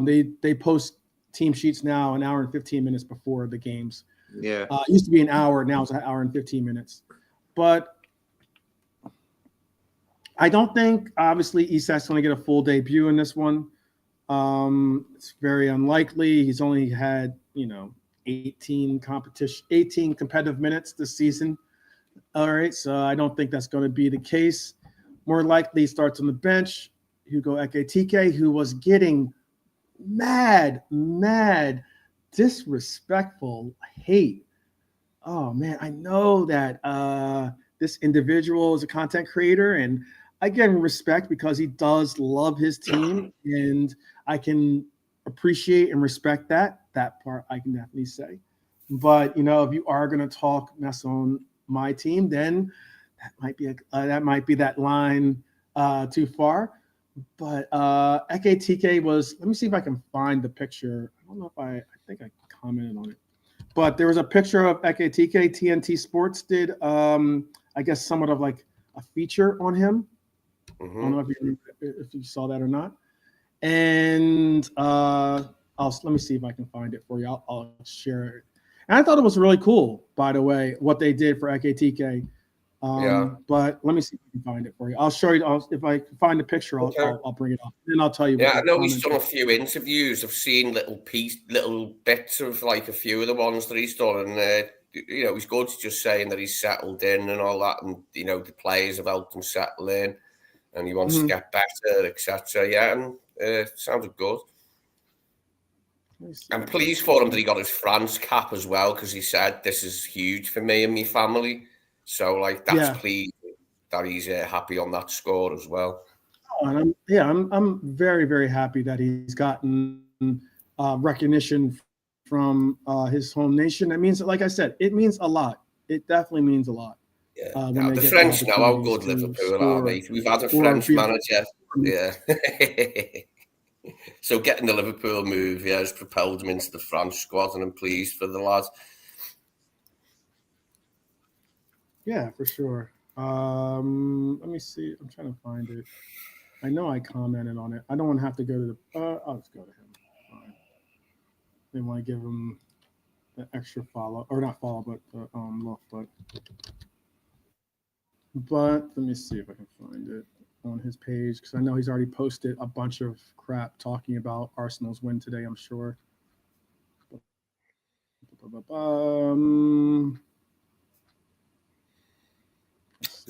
They post team sheets now an hour and 15 minutes before the games. Yeah. It used to be an hour, now it's an hour and 15 minutes. But I don't think, obviously, Isak's going to get a full debut in this one. It's very unlikely. He's only had, 18 competitive minutes this season. All right, so I don't think that's going to be the case. More likely, he starts on the bench. Hugo Ekitike, who was getting mad, disrespectful hate. Oh man, I know that this individual is a content creator, and I give him respect because he does love his team, and I can appreciate and respect that part. I can definitely say, but if you are going to talk mess on my team, then that might be that line too far. But Ekitike was. Let me see if I can find the picture. I don't know if I think I commented on it, but there was a picture of Ekitike. TNT Sports did, I guess, somewhat of like a feature on him. Mm-hmm. I don't know if you saw that or not. And let me see if I can find it for you. I'll share it. And I thought it was really cool, by the way, what they did for Ekitike. But let me see if I can find it for you. I'll show you. If I can find the picture, I'll bring it up. Then I'll tell you. Yeah, I know he's done a few interviews. I've seen little bits of like a few of the ones that he's done, and he's good just saying that he's settled in and all that, and the players have helped him settle in, and he wants to get better, etc. Yeah, and sounded good. I'm pleased for him that he got his France cap as well, because he said this is huge for me and my family. So that's pleased that he's happy on that score as well. And I'm very, very happy that he's gotten recognition from his home nation. That means, like I said, it means a lot. It definitely means a lot. Yeah, the French know how good Liverpool are, mate. We've had a French manager. Yeah. So getting the Liverpool move, has propelled him into the France squad, and I'm pleased for the lads. Yeah, for sure. Let me see. I'm trying to find it. I know I commented on it. I don't want to have to go to the. I'll just go to him. Fine. They want to give him the extra follow, or not follow, but look. But let me see if I can find it on his page, because I know he's already posted a bunch of crap talking about Arsenal's win today, I'm sure.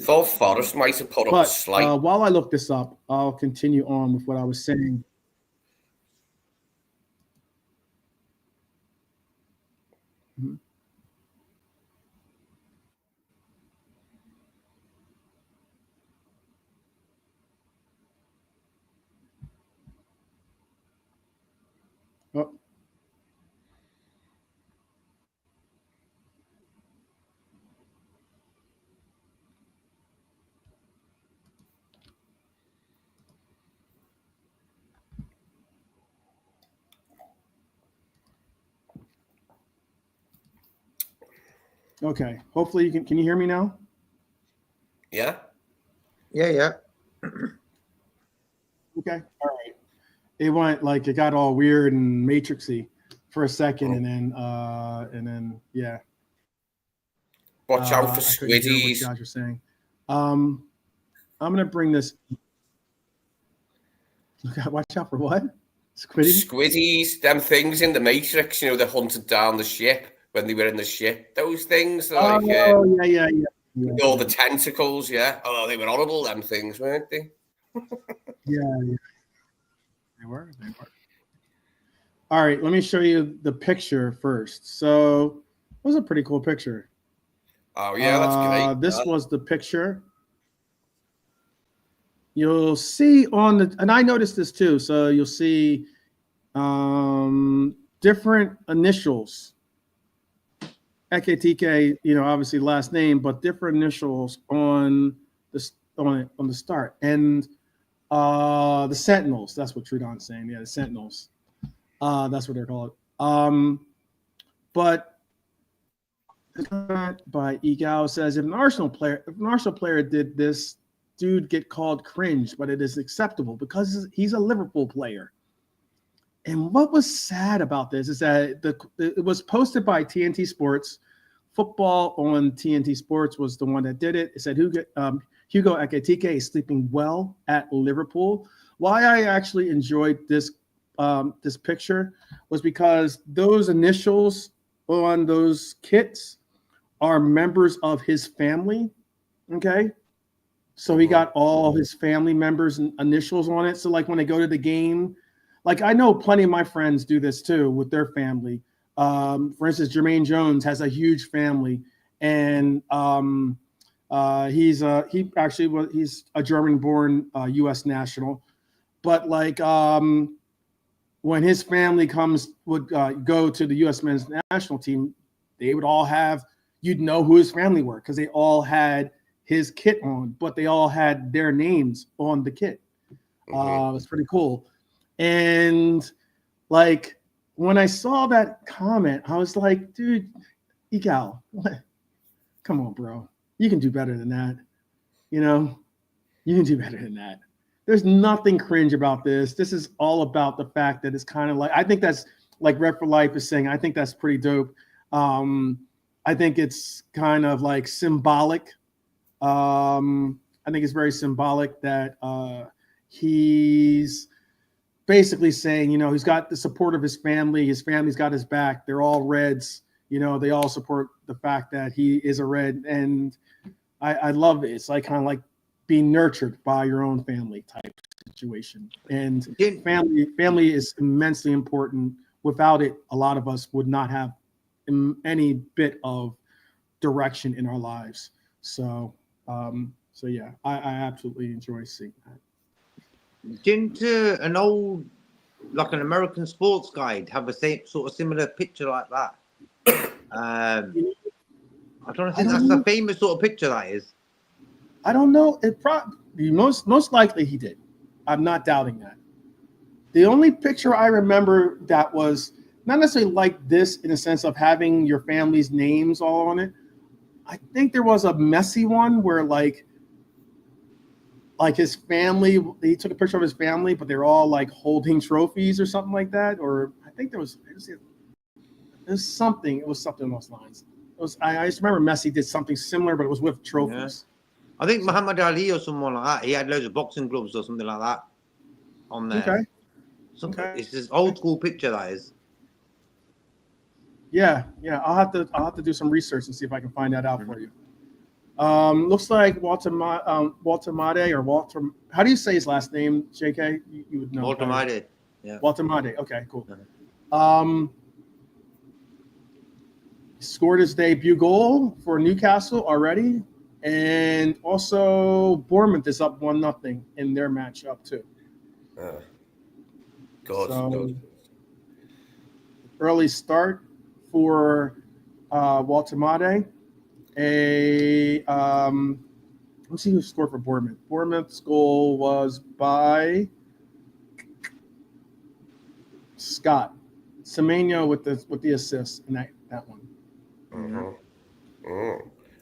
Full Forest might have put up a slight. While I look this up, I'll continue on with what I was saying. Mm-hmm. Oh. Okay. Hopefully you can you hear me now? Yeah. Yeah. Okay. All right. It got all weird and matrixy for a second, and then yeah. Watch out for I couldn't hear what you squiddies. guys are saying. I'm gonna bring this. Watch out for what? Squiddies? Squiddies, them things in the Matrix, they're hunted down the ship. when they were in the ship. Those things, they're Oh, like yeah. all the tentacles. Yeah. Oh, they were horrible. Them things, weren't they? Yeah. They were. All right, let me show you the picture first. So it was a pretty cool picture. Oh yeah, that's great. This was the picture. You'll see on the, and I noticed this too. So you'll see different initials. Ekitike, obviously last name, but different initials on the start. And the Sentinels. That's what Trudon's saying. Yeah, the Sentinels. That's what they're called. But by Egao says if an Arsenal player did this, dude get called cringe, but it is acceptable because he's a Liverpool player. And what was sad about this is that it was posted by TNT Sports. Football on TNT Sports was the one that did it. It said Hugo Ekitike is sleeping well at Liverpool. Why I actually enjoyed this picture was because those initials on those kits are members of his family. Okay. So he got all his family members' initials on it. So like when they go to the game, like I know plenty of my friends do this too with their family. For instance, Jermaine Jones has a huge family, and he's a German-born U.S. national. But like when his family would go to the U.S. men's national team, they would all have, you'd know who his family were because they all had his kit on, but they all had their names on the kit. It's pretty cool. And like when I saw that comment, I was like, dude, Egal, come on, bro. You can do better than that. You can do better than that. There's nothing cringe about this. This is all about the fact that it's kind of like, I think that's like Red for Life is saying, I think that's pretty dope. I think it's kind of like symbolic. I think it's very symbolic that he's basically saying, he's got the support of his family. His family's got his back. They're all Reds. They all support the fact that he is a Red. And I love it. It's like kind of like being nurtured by your own family type situation. And family is immensely important. Without it, a lot of us would not have any bit of direction in our lives. So yeah, I absolutely enjoy seeing that. Didn't an American sports guide have a similar picture like that? I don't think that's a famous sort of picture that is. I don't know. It probably most likely he did. I'm not doubting that. The only picture I remember that was not necessarily like this in the sense of having your family's names all on it. I think there was a messy one where like his family, he took a picture of his family, but they're all like holding trophies or something like that. Or I think there was something. It was something along those lines. I just remember Messi did something similar, but it was with trophies. Yeah. I think Muhammad Ali or someone like that. He had loads of boxing gloves or something like that on there. Okay. It's this old school picture that is. Yeah. I'll have to do some research and see if I can find that out for you. Looks like Walter Made or Walter. How do you say his last name, JK? You would know. Walter Made. Yeah. Walter Made. Okay, cool. Scored his debut goal for Newcastle already, and also Bournemouth is up 1-0 in their matchup too. Good. Early start for Walter Made. Let's see who scored for Bournemouth. Bournemouth's goal was by Scott Semenyo with the assist in that one.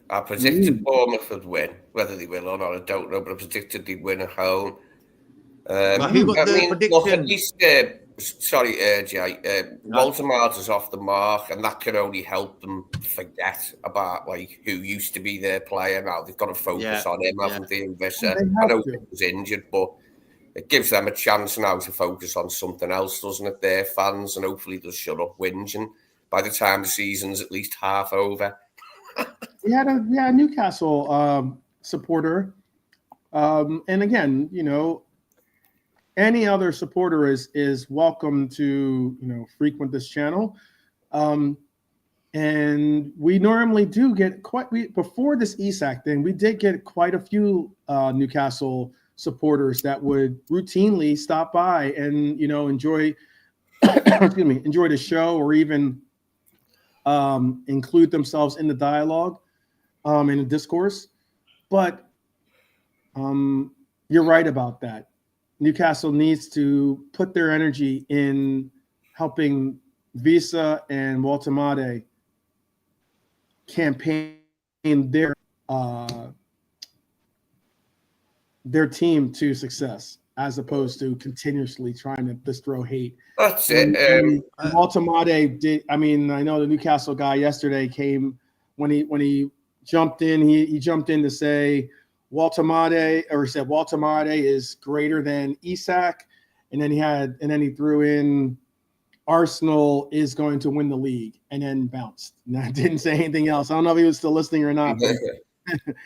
I predicted Bournemouth would win. Whether they will or not, I don't know. But I predicted they'd win at home. Who got the prediction? Look, at least, Walter Martin's off the mark, and that can only help them forget about like who used to be their player. Now they've got to focus on him, haven't they? I know he was injured, but it gives them a chance now to focus on something else, doesn't it? Their fans, and hopefully they'll shut up whinging. by the time the season's at least half over. We had a Newcastle supporter, and again, any other supporter is welcome to frequent this channel. And we normally do get before this Isak thing, we did get quite a few Newcastle supporters that would routinely stop by and enjoy enjoy the show, or even include themselves in the dialogue, in the discourse. But you're right about that. Newcastle needs to put their energy in helping Visa and Walter campaign their team to success, as opposed to continuously trying to just throw hate. That's it. Walter did. I mean, I know the Newcastle guy yesterday came when he jumped in. He jumped in to say Walter is greater than Isak, and then he threw in Arsenal is going to win the league, and then bounced. And I didn't say anything else. I don't know if he was still listening or not.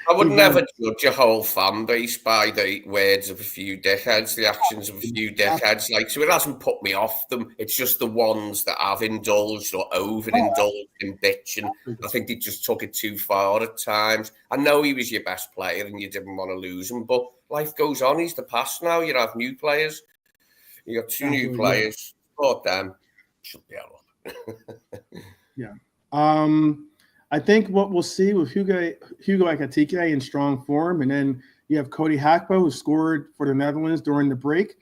I would never judge a whole fan base by the words of a few dickheads, the actions of a few dickheads. So it hasn't put me off them. It's just the ones that have indulged or overindulged in bitching. I think they just took it too far at times. I know he was your best player and you didn't want to lose him, but life goes on. He's the past now. You have new players. You got two new players. Support them. Should be out. Yeah. I think what we'll see with Hugo Ekitike in strong form, and then you have Cody Gakpo, who scored for the Netherlands during the break.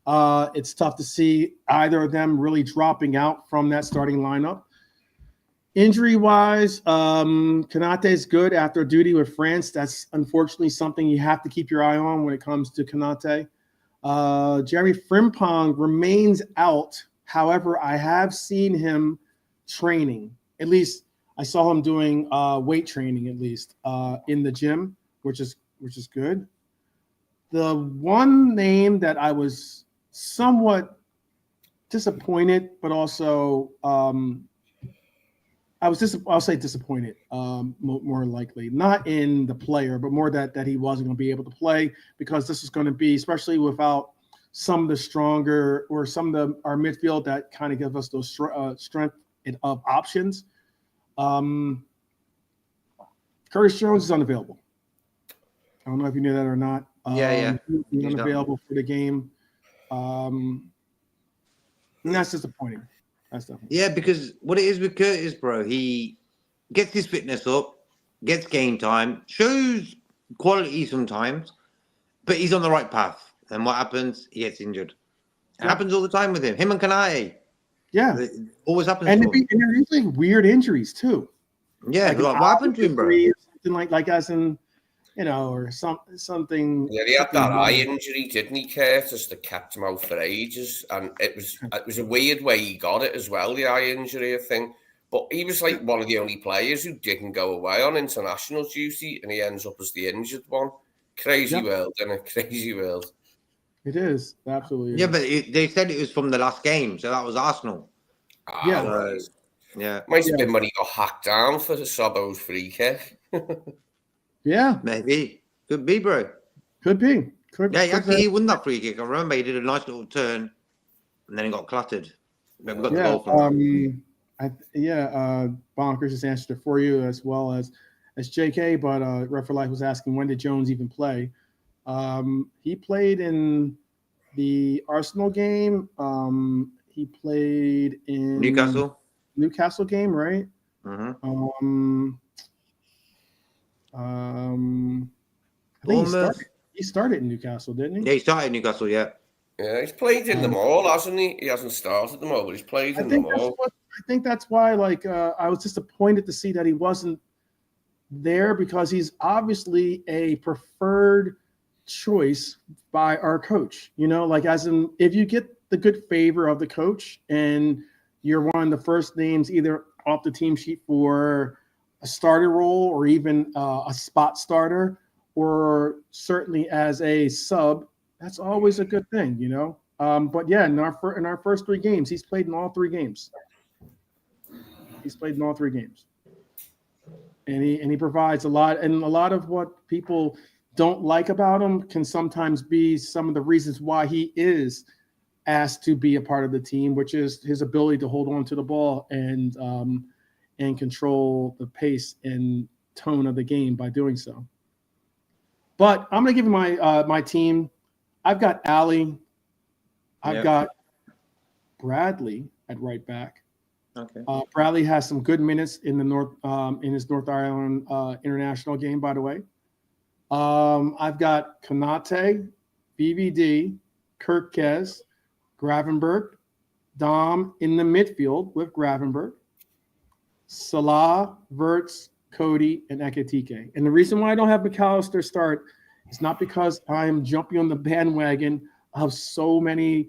It's tough to see either of them really dropping out from that starting lineup. Injury-wise, Konate is good after duty with France. That's unfortunately something you have to keep your eye on when it comes to Konate. Jeremy Frimpong remains out. However, I have seen him training. At least I saw him doing weight training, at least in the gym, which is good. The one name that I was somewhat disappointed, but also I'll say disappointed, more likely, not in the player, but more that he wasn't going to be able to play, because this is going to be, especially without some of the stronger or some of our midfield that kind of give us those strength of options. Curtis Jones is unavailable. I don't know if you knew that or not. He's unavailable for the game. And that's disappointing. That's definitely. Yeah, because what it is with Curtis, bro, he gets his fitness up, gets game time, shows quality sometimes, but he's on the right path. And what happens? He gets injured. It happens all the time with him. Him and Konate. Yeah. It always happens. And they're usually weird injuries too. Yeah, like what happened to him, bro? Something like as in, or something. Yeah, he had that eye injury, didn't he, Curtis, that kept him out for ages. And it was a weird way he got it as well, the eye injury, I think. But he was like one of the only players who didn't go away on international duty, and he ends up as the injured one. Crazy world, isn't it? Crazy world. It is, absolutely. Yeah, but they said it was from the last game, so that was Arsenal. Yeah. Might have been when he got hacked down for the Sobo's free kick. Yeah. Maybe. Could be, bro. Could be. He won that free kick. I remember he did a nice little turn, and then he got clattered. But we got the goal from him. Bonkers just answered it for you, as well as JK, but Ref for Life was asking, when did Jones even play? He played in the Arsenal game. He played in Newcastle game, right? Mm-hmm. I think he started in Newcastle, didn't he? Yeah, he started in Newcastle, yeah. Yeah, he's played in them all, hasn't he? He hasn't started them all, but he's played in them all. I think that's why, I was disappointed to see that he wasn't there, because he's obviously a preferred choice by our coach, as in, if you get the good favor of the coach and you're one of the first names either off the team sheet for a starter role, or even a spot starter, or certainly as a sub, that's always a good thing, But yeah, in our first 3 games, he's played in all 3 games. He's played in all 3 games. And he provides a lot. And a lot of what people don't like about him can sometimes be some of the reasons why he is asked to be a part of the team, which is his ability to hold on to the ball and control the pace and tone of the game by doing so. But I'm going to give you my team. I've got Ali. I've got Bradley at right back. Okay. Bradley has some good minutes in the in his North Ireland international game, by the way. I've got Konate, BVD, Kirkes, Gravenberg, Dom in the midfield with Gravenberg, Salah, Wirtz, Cody, and Ekitike. And the reason why I don't have McAllister start is not because I am jumping on the bandwagon of so many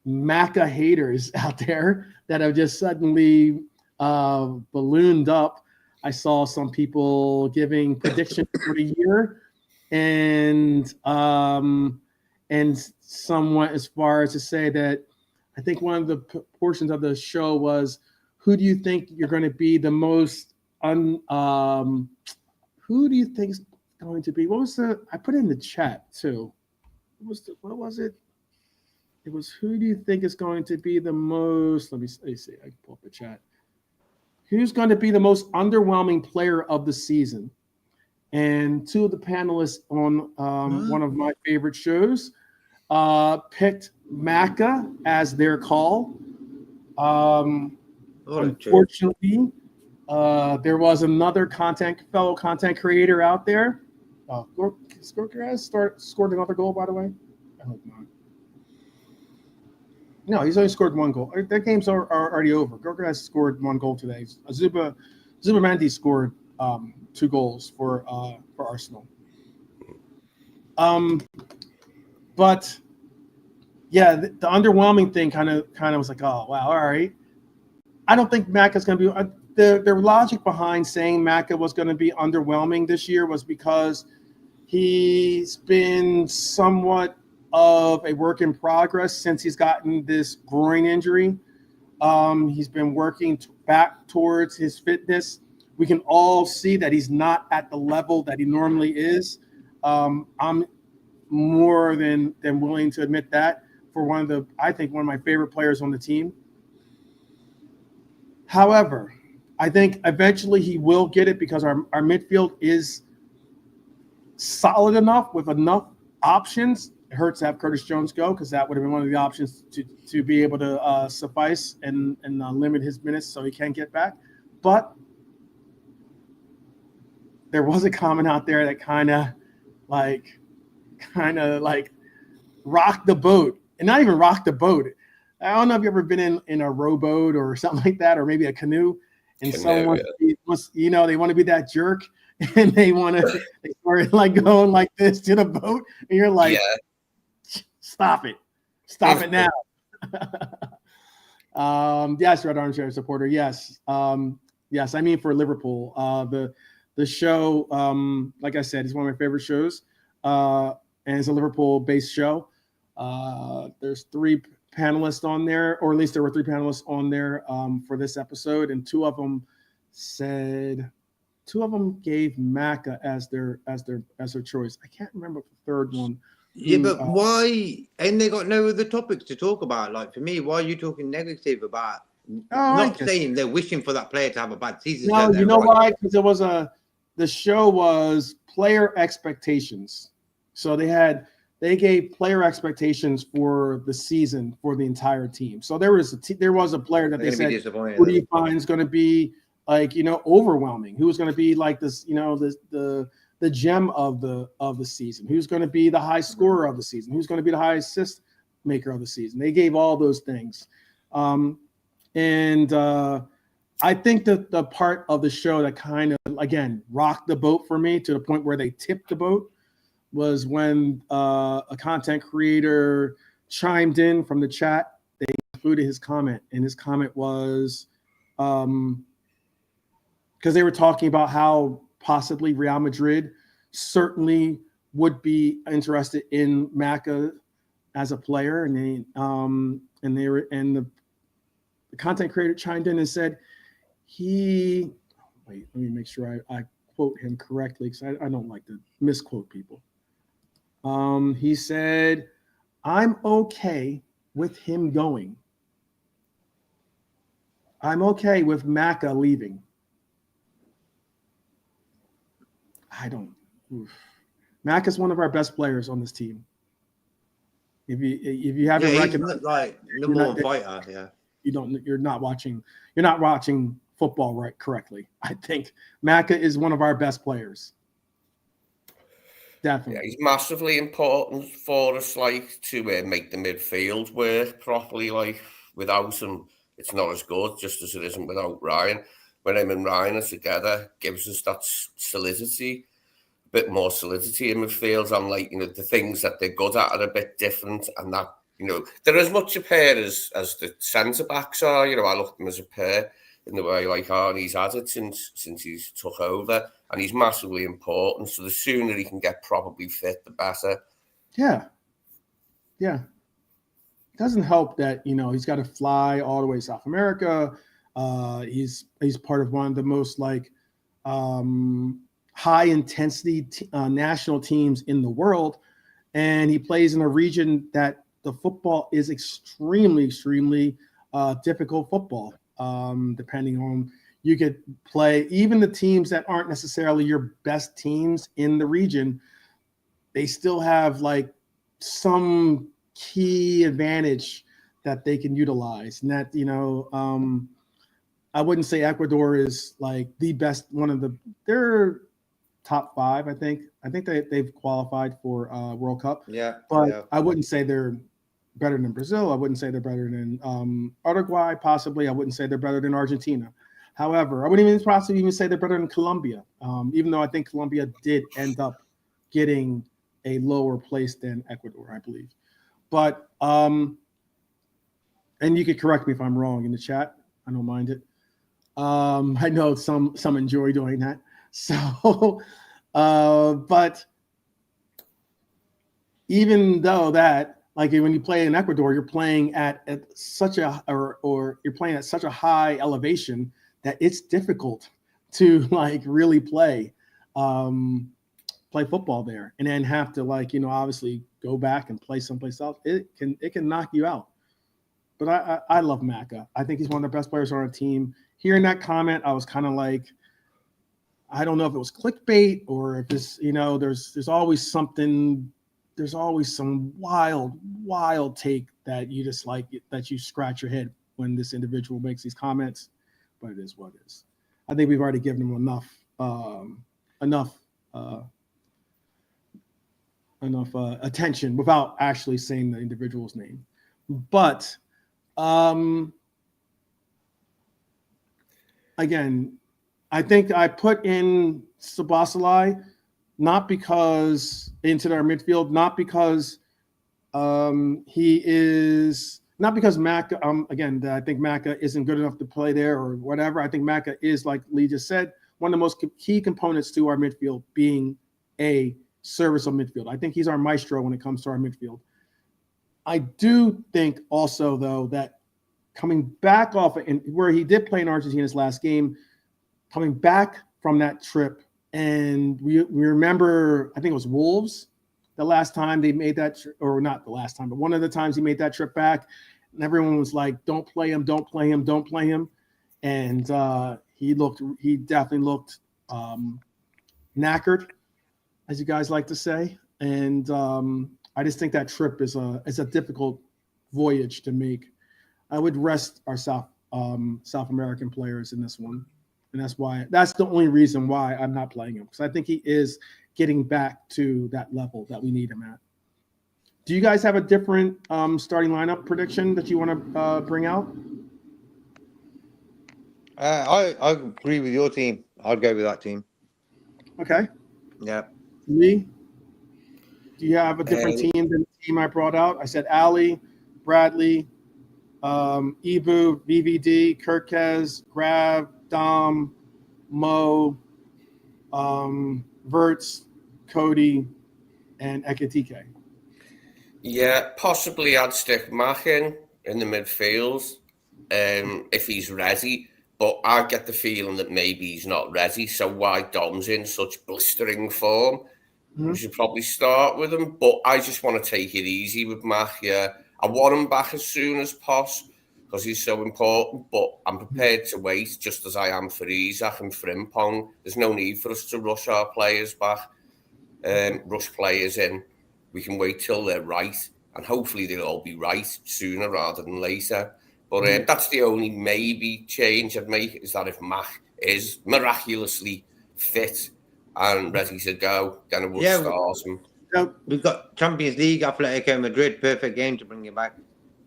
Macca haters out there that have just suddenly ballooned up. I saw some people giving predictions for the year, and somewhat as far as to say that I think one of the portions of the show was, who do you think you're going to be the most who do you think is going to be? What was I put it in the chat too. What was it? It was, who do you think is going to be the most? Let me see. I can pull up the chat. Who's going to be the most underwhelming player of the season? And 2 of the panelists on one of my favorite shows picked Macca as their call. Unfortunately, there was another fellow content creator out there. Gorkaz scored another goal, by the way. I hope not. No, he's only scored 1 goal. Their games are already over. Gorkaz scored 1 goal today. Zubamandi scored 2 goals for Arsenal. But yeah, the underwhelming thing kind of was like, oh wow, all right. I don't think Macca's going to be. The logic behind saying Macca was going to be underwhelming this year was because he's been somewhat of a work in progress since he's gotten this groin injury. He's been working back towards his fitness. We can all see that he's not at the level that he normally is. I'm more than willing to admit that for I think one of my favorite players on the team. However, I think eventually he will get it because our midfield is solid enough with enough options. It hurts to have Curtis Jones go because that would have been one of the options to be able to suffice and limit his minutes so he can get back. But there was a comment out there that kind of like rocked the boat, and not even rocked the boat. I don't know if you've ever been in a rowboat or something like that, or maybe a canoe, and someone they want to be that jerk, and they start like going like this to the boat, and you're like, stop it now. Yes, Red Armchair supporter. Yes. Yes. I mean, for Liverpool, the show, like I said, is one of my favorite shows, and it's a Liverpool-based show. There's 3 panelists on there, or at least there were 3 panelists on there for this episode, and 2 of them gave Macca as their choice. I can't remember the 3rd one. Yeah, but why? And they got no other topics to talk about. Like, for me, why are you talking negative about? Not saying they're wishing for that player to have a bad season. No, you know why? Because the show was player expectations. So they gave player expectations for the season for the entire team. So there was a player that they said, who do you find is going to be like, overwhelming? Who's going to be like this, the gem of the season? Who's going to be the high scorer of the season? Who's going to be the high assist maker of the season? They gave all those things. And I think that the part of the show that kind of, again, rocked the boat for me to the point where they tipped the boat was when a content creator chimed in from the chat. They included his comment, and his comment was because they were talking about how possibly Real Madrid certainly would be interested in Macca as a player, and the content creator chimed in and said Wait, let me make sure I quote him correctly because I don't like to misquote people. He said, I'm okay with him going. I'm okay with Maka leaving. Maka's one of our best players on this team. If you haven't recognized, like number one fighter, yeah. You're not watching football correctly. I think Maka is one of our best players. Definitely. Yeah, he's massively important for us, like, to make the midfield work properly. Like, without him, it's not as good, just as it isn't without Ryan. When him and Ryan are together, gives us that solidity, a bit more solidity in midfield. And, like, you know, the things that they're good at are a bit different. And that, you know, they're as much a pair as the centre-backs are. You know, I look at them as a pair in the way, like, Arnie's had it since he's took over. And he's massively important. So the sooner he can get probably fit, the better. Yeah. Yeah. It doesn't help that, you know, he's got to fly all the way to South America. He's part of one of the most, like, high intensity national teams in the world. And he plays in a region that the football is extremely, extremely difficult football, depending on. You could play even the teams that aren't necessarily your best teams in the region. They still have like some key advantage that they can utilize. And that, you know, I wouldn't say Ecuador is like the best, they're top 5, I think. I think they've qualified for World Cup. Yeah. But yeah. I wouldn't say they're better than Brazil. I wouldn't say they're better than Uruguay, possibly. I wouldn't say they're better than Argentina. However, I wouldn't even say they're better than Colombia, even though I think Colombia did end up getting a lower place than Ecuador, I believe. But, and you could correct me if I'm wrong in the chat. I don't mind it. I know some enjoy doing that. So, but even though that, like when you play in Ecuador, you're playing at such a, or you're playing at such a high elevation that it's difficult to like really play football there, and then have to, like, you know, obviously go back and play someplace else. It can knock you out. But I love Maka. I think he's one of the best players on our team. Hearing that comment, I was kind of like, I don't know if it was clickbait or if it's, you know, there's always something. There's always some wild take that you just like, that you scratch your head when this individual makes these comments. But it is what it is. I think we've already given him enough attention without actually saying the individual's name. But again, I think I put in Szoboszlai not because into our midfield, not because he is. Not because Maka, again, I think Maka isn't good enough to play there or whatever. I think Maka is, like Lee just said, one of the most key components to our midfield, being a serviceable midfield. I think he's our maestro when it comes to our midfield. I do think also, though, that coming back off and where he did play in Argentina's last game, coming back from that trip, and we remember, I think it was Wolves, the last time they made that, or not the last time, but one of the times he made that trip back, and everyone was like, don't play him, don't play him, don't play him. And he definitely looked knackered, as you guys like to say. And I just think that trip is a difficult voyage to make. I would rest our South American players in this one. And that's the only reason why I'm not playing him, because I think he is getting back to that level that we need him at. Do you guys have a different starting lineup prediction that you want to bring out? I agree with your team. I'd go with that team. Okay. Yeah. Lee, do you have a different team than the team I brought out? I said Ali, Bradley, Ibu, VVD, Kirkez, Grav, Dom, Mo, Wirtz, Cody, and Ekitike. Yeah, possibly I'd stick Mack in the midfield if he's ready. but I get the feeling that maybe he's not ready. So why Dom's in such blistering form? We should probably start with him. But I just want to take it easy with Mach. Yeah, I want him back as soon as possible because he's so important. But I'm prepared to wait, just as I am for Isak and Frimpong. There's no need for us to rush our players back, rush players in. We can wait till they're right, and hopefully they'll all be right sooner rather than later. But that's the only maybe change I'd make, is that if Mach is miraculously fit and ready to go, then it will start him. We've got Champions League, Atletico Madrid, perfect game to bring him back.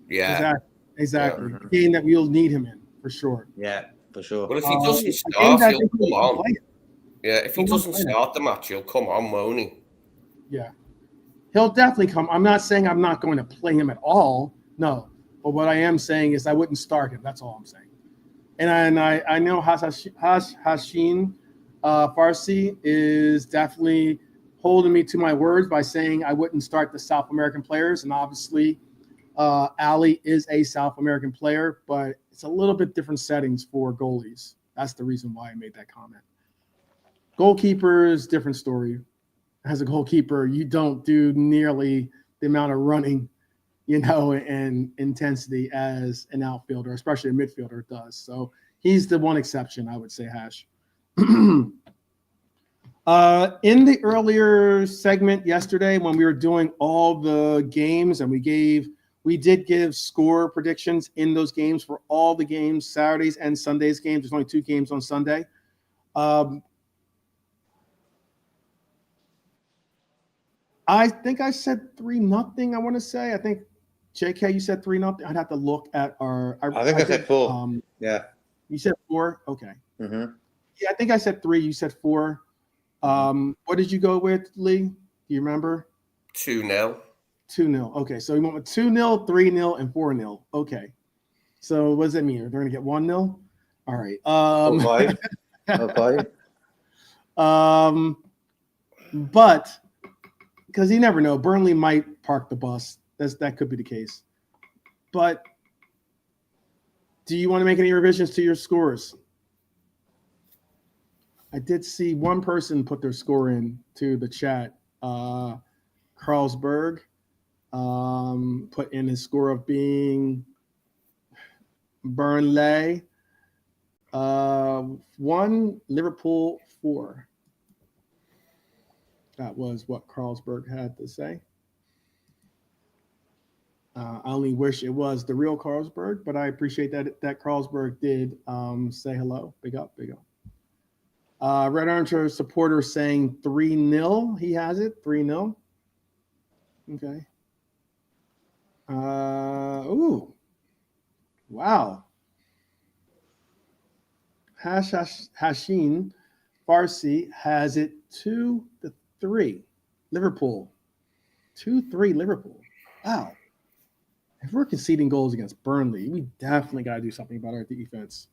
Yeah. Exactly. Yeah. Game that we'll need him in, for sure. Yeah, for sure. But if he doesn't start, he'll come on. Yeah, if he doesn't start the match, he'll come on, won't he? Yeah. He'll definitely come. I'm not saying I'm not going to play him at all. No. But what I am saying is I wouldn't start him. That's all I'm saying. And I know Hashin Farsi is definitely holding me to my words by saying I wouldn't start the South American players. And obviously, Ali is a South American player, but it's a little bit different settings for goalies. That's the reason why I made that comment. Goalkeepers, different story. As a goalkeeper, you don't do nearly the amount of running, and intensity as an outfielder, especially a midfielder, does. So he's the one exception, I would say, Hash. In the earlier segment yesterday, when we were doing all the games, and we did give score predictions in those games for all the games, Saturdays and Sundays games. There's only 2 games on Sunday. I think I said 3-0. I want to say. I think JK, you said 3-0. I'd have to look at our. I think I said 4. Yeah. You said 4. Okay. Mm-hmm. Yeah, I think I said 3. You said 4. What did you go with, Lee? Do you remember? 2-0. 2-0. Okay, so we went with 2-0, 3-0, and 4-0. Okay. So what does that mean? They're going to get 1-0? All right. Okay. But because you never know, Burnley might park the bus. That could be the case. But do you want to make any revisions to your scores? I did see one person put their score in to the chat. Carlsberg put in his score of being Burnley 1, Liverpool 4. That was what Carlsberg had to say. I only wish it was the real Carlsberg, but I appreciate that Carlsberg did say hello. Big up, big up. Red Armchair supporter saying 3-0. He has it, 3-0. Okay. Ooh. Wow. Hashin Farsi has it 2-3. Liverpool. 2-3 Liverpool. Wow. If we're conceding goals against Burnley, we definitely got to do something about our defense.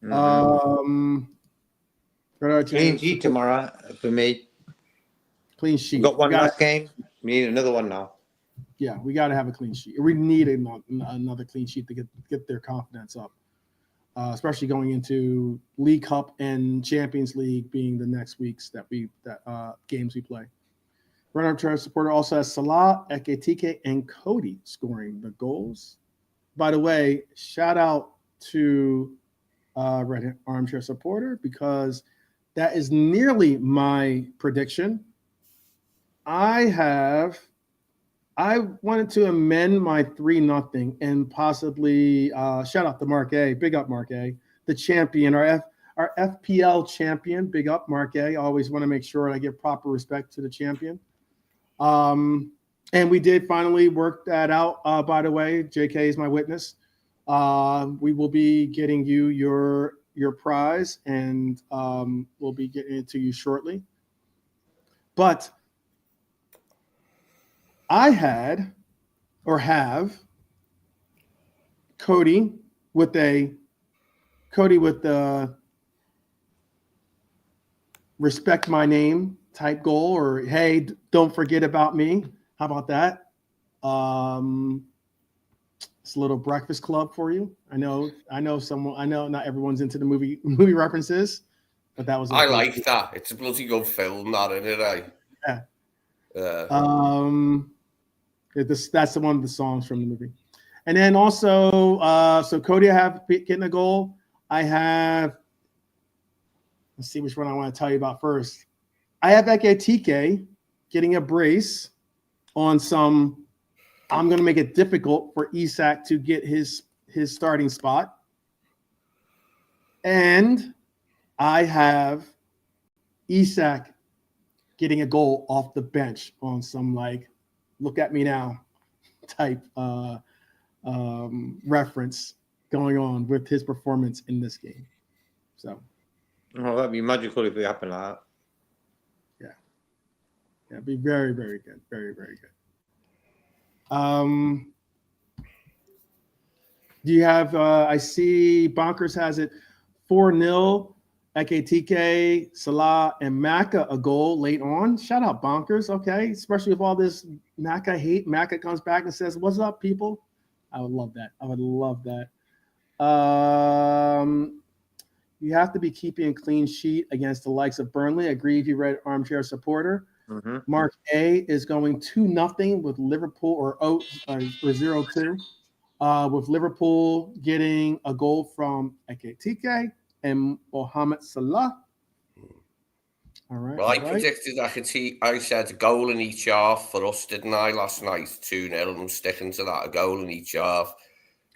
Mm-hmm. Clean sheet tomorrow for me. Clean sheet. We got one last game. We need another one now. Yeah, we got to have a clean sheet. We need another clean sheet to get their confidence up, especially going into League Cup and Champions League being the next weeks games we play. Red Armchair supporter also has Salah, Ekitike, and Cody scoring the goals. By the way, shout out to Red Armchair supporter because that is nearly my prediction. I wanted to amend my 3-0 and possibly shout out to Mark A. Big up, Mark A. The champion, our FPL champion. Big up, Mark A. I always want to make sure I give proper respect to the champion. And we did finally work that out. By the way, JK is my witness. We will be getting you your prize, and we'll be getting it to you shortly. But I have Cody with the respect my name type goal, or hey, don't forget about me. How about that? It's a little breakfast club for you. I know not everyone's into the movie references, but that was. I like that. It's a bloody good film, that, isn't it? Eh? Yeah. That's the one of the songs from the movie. And then also, so Cody, I have getting a goal. I have. Let's see which one I want to tell you about first. I have Ekitike getting a brace on some. I'm going to make it difficult for Isak to get his starting spot. And I have Isak getting a goal off the bench on some like look at me now type reference going on with his performance in this game. So, that'd be magical if it happened like that. Yeah, it'd be very, very good. Very, very good. Do you have? I see Bonkers has it 4-0. Ekitike, Salah, and Maka a goal late on. Shout out Bonkers. Okay, especially with all this Maka hate. Maka comes back and says, "What's up, people?" I would love that. I would love that. You have to be keeping a clean sheet against the likes of Burnley. I agree if you read Armchair Supporter. Mm-hmm. Mark A is going 2-0 with Liverpool or 0-2. With Liverpool getting a goal from Ekitike and Mohamed Salah. All right. Well, I predicted I said a goal in each half for us, didn't I, last night? 2-0, and I'm sticking to that, a goal in each half.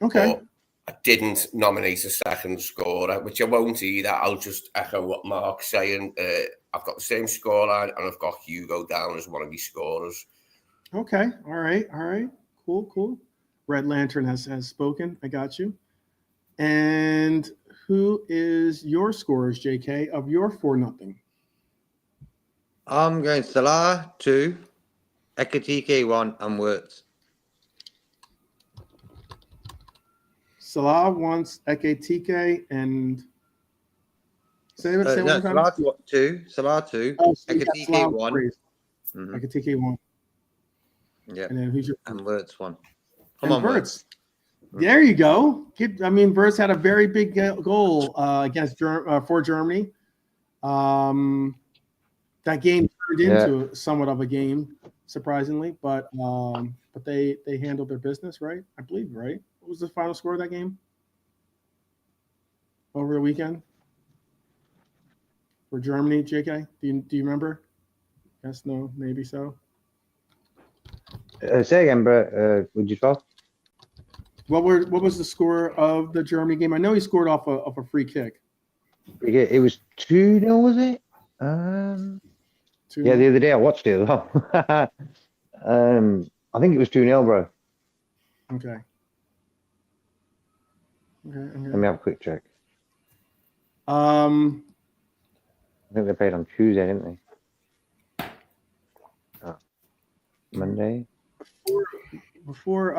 Okay. But I didn't nominate a second scorer, which I won't either. I'll just echo what Mark's saying. I've got the same scoreline, and I've got Hugo down as one of these scorers. Okay. All right. Cool. Red Lantern has spoken. I got you. And who is your scorers, JK, of your 4-0? I'm going Salah 2, Ekitike 1, and Wirtz. Salah wants Ekitike and say one time. Salah 2, Oh, so Ekitike 1. Mm-hmm. Ekitike 1. Yeah. And then who's your Wirtz 1. Come on, Wirtz. There you go. Wirtz had a very big goal for Germany. That game turned into somewhat of a game, surprisingly, but they handled their business, right? I believe, right? What was the final score of that game over the weekend for Germany, JK? Do you remember? Yes, no, maybe so. Say again, bro. Would you talk? What was the score of the Germany game? I know he scored off a free kick. It was 2-0, was it? 2-0. Yeah, the other day I watched it as well. I think it was 2-0, bro. Okay. Let me have a quick check. I think they played on Tuesday, didn't they? Monday. Before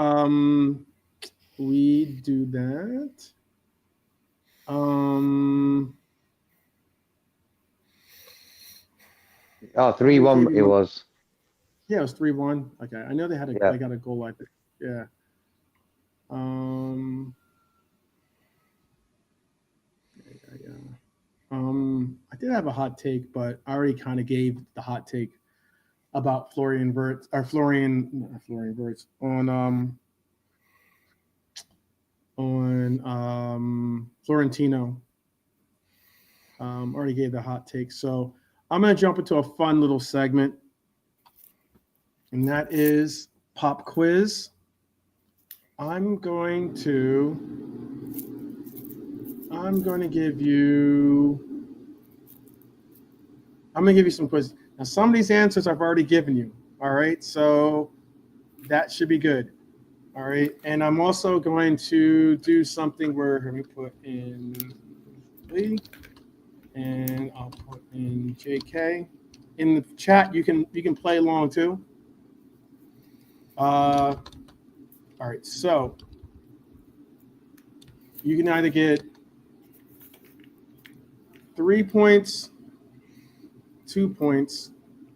we do that, 3-1 it was. Yeah, it was 3-1. Okay, I know they got a goal like that. Yeah. I did have a hot take, but I already kind of gave the hot take about Florian Wirtz on Florentino. Already gave the hot take, so I'm gonna jump into a fun little segment, and that is pop quiz. I'm going to give you some quiz. Now, some of these answers I've already given you. All right, so that should be good. All right, and I'm also going to do something where let me put in Lee, and I'll put in JK. In the chat, you can play along too. All right, so you can either get 3 points, 2 points,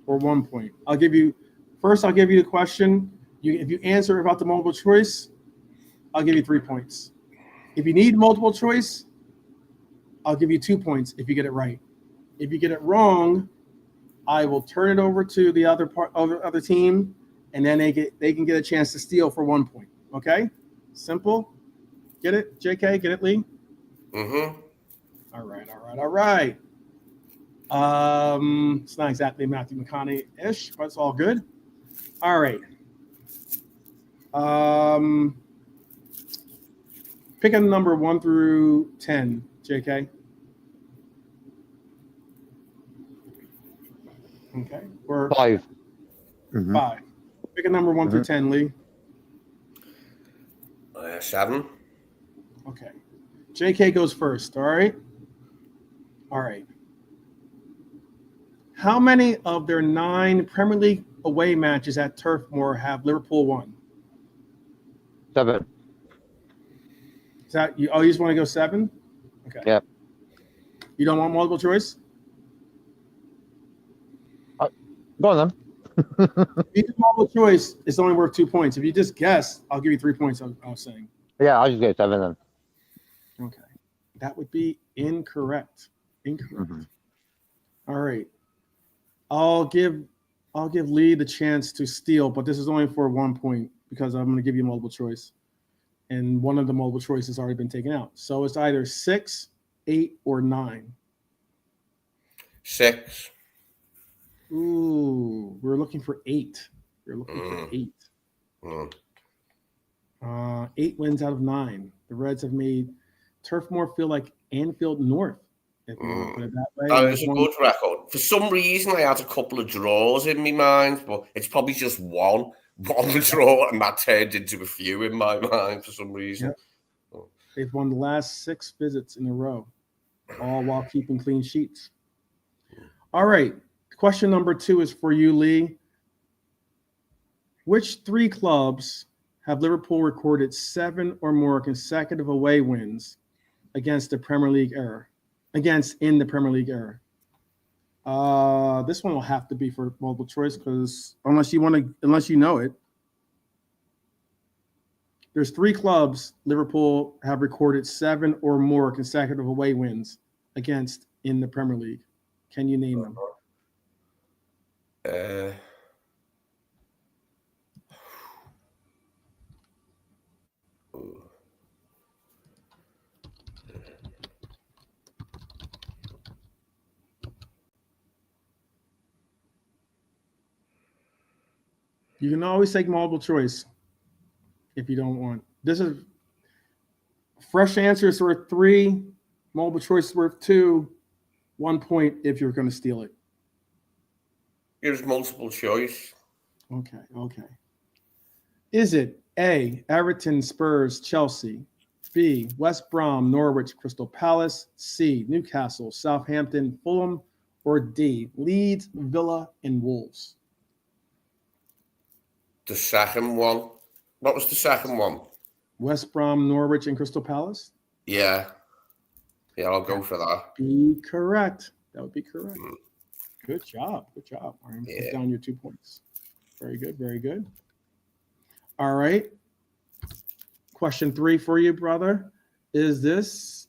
or 1 point. I'll give you the question. If you answer about the multiple choice, I'll give you 3 points. If you need multiple choice, I'll give you 2 points if you get it right. If you get it wrong, I will turn it over to the other team, and then they can get a chance to steal for 1 point. Okay? Simple. Get it, JK? Get it, Lee? Mm-hmm. All right. It's not exactly Matthew McConaughey-ish, but it's all good. All right. Pick a number 1 through 10, JK. Okay. Or 5. 5. Pick a number 1 through 10, Lee. 7. Okay. JK goes first, all right? All right. How many of their 9 Premier League away matches at Turf Moor have Liverpool won? 7. Is that you? Oh, you just want to go 7? Okay. Yep. You don't want multiple choice? Go on then. If you do multiple choice, it's only worth 2 points. If you just guess, I'll give you 3 points. I was saying. Yeah, I'll just go 7 then. Okay. That would be incorrect. All right. I'll give Lee the chance to steal, but this is only for 1 point because I'm going to give you multiple choice. And one of the multiple choices has already been taken out. So it's either 6, 8, or 9. 6. Ooh, we're looking for 8. We're looking for 8. 8 wins out of 9. The Reds have made Turf Moor feel like Anfield North, if you want to put it that way. That is a good record. For some reason, I had a couple of draws in my mind, but it's probably just one draw, and that turned into a few in my mind for some reason. Yep. They've won the last 6 visits in a row, all while keeping clean sheets. All right. Question number 2 is for you, Lee. Which 3 clubs have Liverpool recorded 7 or more consecutive away wins against the Premier League era? In the Premier League era. This one will have to be for multiple choice because unless you know it. There's 3 clubs Liverpool have recorded 7 or more consecutive away wins against in the Premier League. Can you name them? You can always take multiple choice if you don't want. This is fresh answers worth 3, multiple choice worth 2, 1 point if you're going to steal it. Here's multiple choice. Okay. Is it A, Everton, Spurs, Chelsea, B, West Brom, Norwich, Crystal Palace, C, Newcastle, Southampton, Fulham, or D, Leeds, Villa, and Wolves? The second one. What was the second one? West Brom, Norwich, and Crystal Palace? Yeah, I'll go for that. Be correct. That would be correct. Good job. All right, put down your 2 points. Very good. All right. Question 3 for you, brother. Is this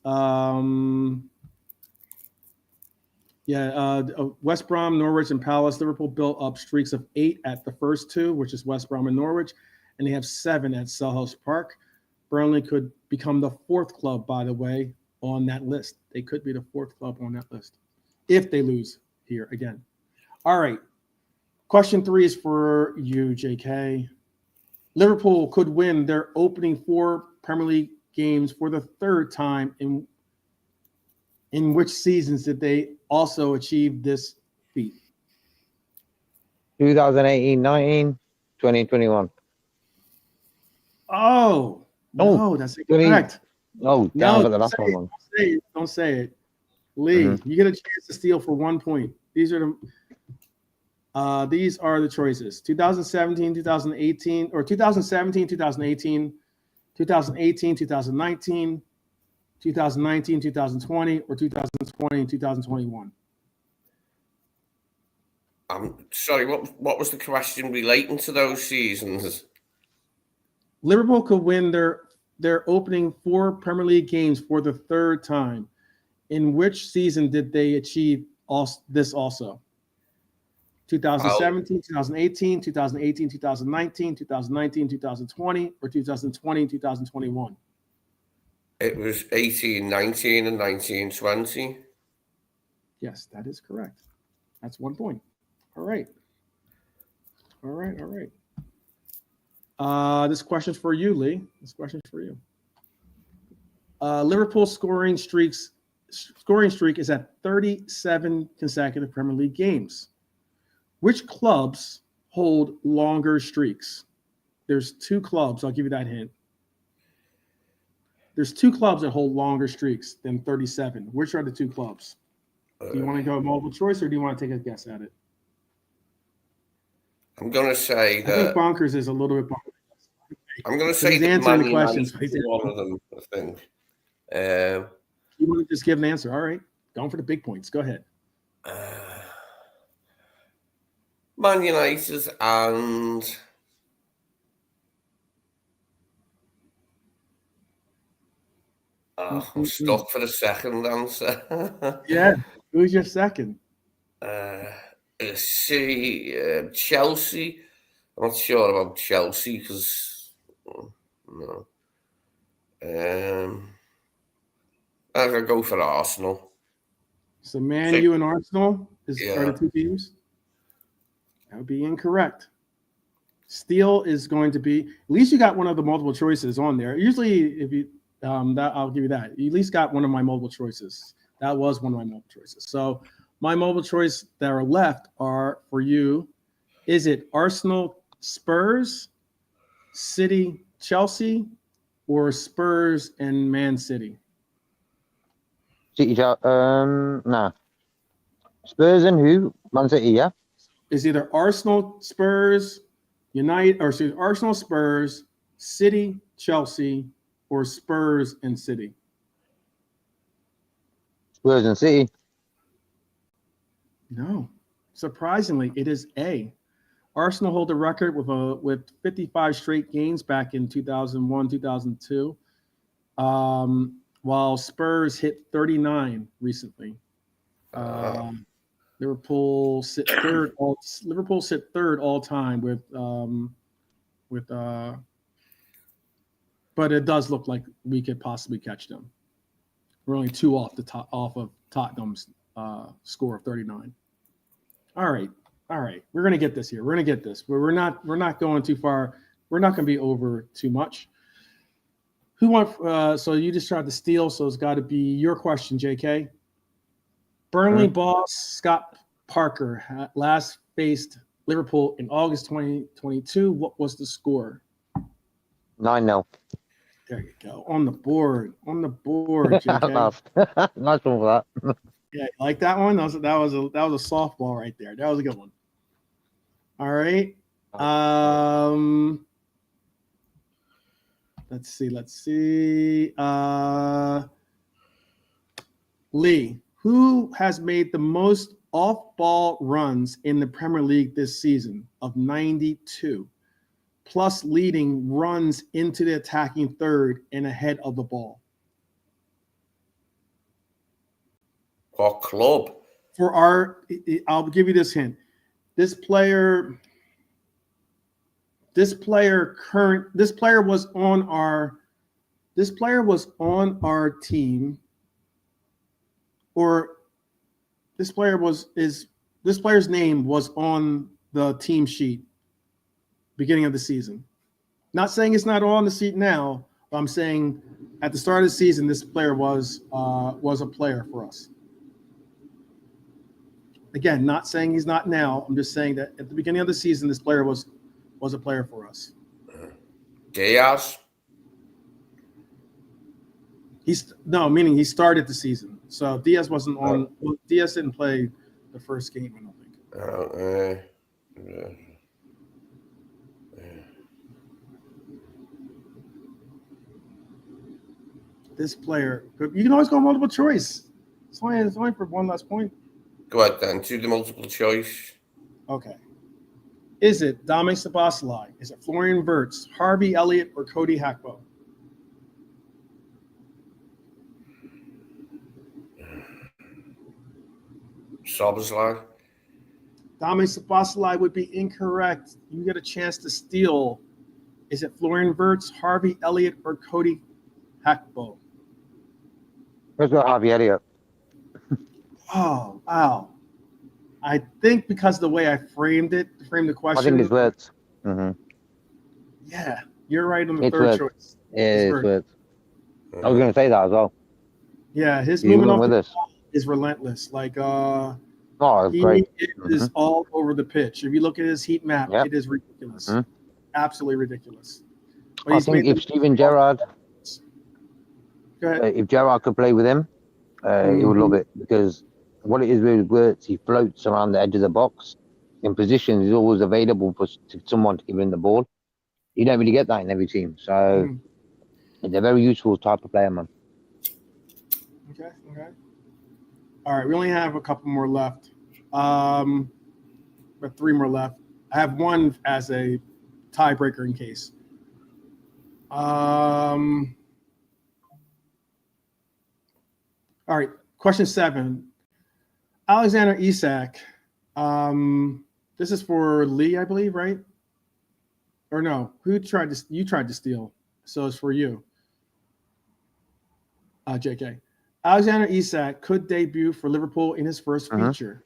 West Brom, Norwich, and Palace. Liverpool built up streaks of 8 at the first 2, which is West Brom and Norwich, and they have 7 at Selhurst Park. Burnley could become the 4th club, by the way, on that list. They could be the 4th club on that list if they lose here again. All right. Question 3 is for you, JK. Liverpool could win their opening 4 Premier League games for the 3rd time. In which seasons did they also achieve this feat? 2018-19, 2021. Oh, no, that's incorrect. Oh, down for the last one. Don't say it. Lee, you get a chance to steal for 1 point. These are the choices. 2017, 2018, or 2017, 2018, 2018, 2019, 2019, 2020, or 2020, 2021. I'm sorry, what was the question relating to those seasons? Liverpool could win their their opening 4 Premier League games for the 3rd time. In which season did they achieve this also? 2017, 2018, 2018, 2019, 2019, 2020, or 2020, 2021? It was 18-19 and 19-20. Yes, that is correct. That's 1 point. All right. This question's for you, Lee. This question's for you. Liverpool's scoring streak is at 37 consecutive Premier League games. Which clubs hold longer streaks? There's 2 clubs. I'll give you that hint. There's 2 clubs that hold longer streaks than 37. Which are the 2 clubs? Do you want to go multiple choice, or do you want to take a guess at it? I'm going to say that. I think bonkers is a little bit bonkers. I'm going to say he's that answering Man the questions. United is one of them, I think. You want to just give an answer? All right. Going for the big points. Go ahead. Man United and I'm stuck for the second answer. Yeah. Who's your second? Chelsea. I'm not sure about Chelsea because no. I'm gonna go for Arsenal. So Man U and Arsenal are the 2 teams. That would be incorrect. Steele is going to be. At least you got one of the multiple choices on there. Usually, if you that I'll give you that. You at least got one of my multiple choices. That was one of my multiple choices. So my multiple choice that are left are for you. Is it Arsenal, Spurs, City, Chelsea, or Spurs and Man City? City, no. Spurs and who? Man City, yeah. Is either Arsenal, Spurs, Arsenal, Spurs, City, Chelsea, or Spurs and City? Spurs and City. No. Surprisingly, it is A. Arsenal hold the record with 55 straight games back in 2001, 2002. While Spurs hit 39 recently. Liverpool sit third all time but it does look like we could possibly catch them. We're only 2 off of Tottenham's score of 39. All right. We're gonna get this here. But we're not going too far. We're not gonna be over too much. Who won? So you just tried to steal. So it's got to be your question, JK. Burnley boss Scott Parker last faced Liverpool in August 2022. What was the score? 9-0. There you go. On the board, JK. Nice one for that. Yeah, you like that one? That was a softball right there. That was a good one. All right. Let's see. Lee, who has made the most off-ball runs in the Premier League this season of 92, plus leading runs into the attacking third and ahead of the ball? What club? I'll give you this hint. This player was on our team, or this player's name was on the team sheet beginning of the season. Not saying it's not on the sheet now, but I'm saying at the start of the season, this player was a player for us. Again, not saying he's not now. I'm just saying that at the beginning of the season, this player was a player for us. Diaz? Meaning he started the season. So Diaz wasn't on. Well, Diaz didn't play the first game, I don't think. This player, you can always go multiple choice. It's only for one last point. Go ahead then, do the multiple choice. Okay. Is it Dame Sabasli? Is it Florian Wirtz, Harvey Elliott, or Cody Gakpo? Szoboszlai. Dominic Szoboszlai would be incorrect. You get a chance to steal. Is it Florian Wirtz, Harvey Elliott, or Cody Gakpo? Let's go Harvey Elliott. Oh, wow. I think because of the way I framed the I question. think it's Wirtz. Mm-hmm. Yeah, you're right on the It's third Wirtz. choice. Yeah, it's Wirtz. Uh, I was going to say that as well. Yeah, his You movement went off with the us. ball is relentless. Like Oh, he great. is all over the pitch. If you look at his heat map, Yep. it is ridiculous. Mhm. Absolutely ridiculous. But I he's think made if Steven Gerrard, Go ahead. if Gerrard could play with him, he would love it, because what it is with Wirtz, he floats around the edge of the box. In positions, he's always available for someone to give him the ball. You don't really get that in every team. So Mhm. it's a very useful type of player, man. Okay. All right, we only have a couple more left. But 3 more left. I have one as a tiebreaker in case. All right, question 7. Alexander Isak. This is for Lee, I believe, right? Or no? You tried to steal, so it's for you. JK. Alexander Isak could debut for Liverpool in his first feature.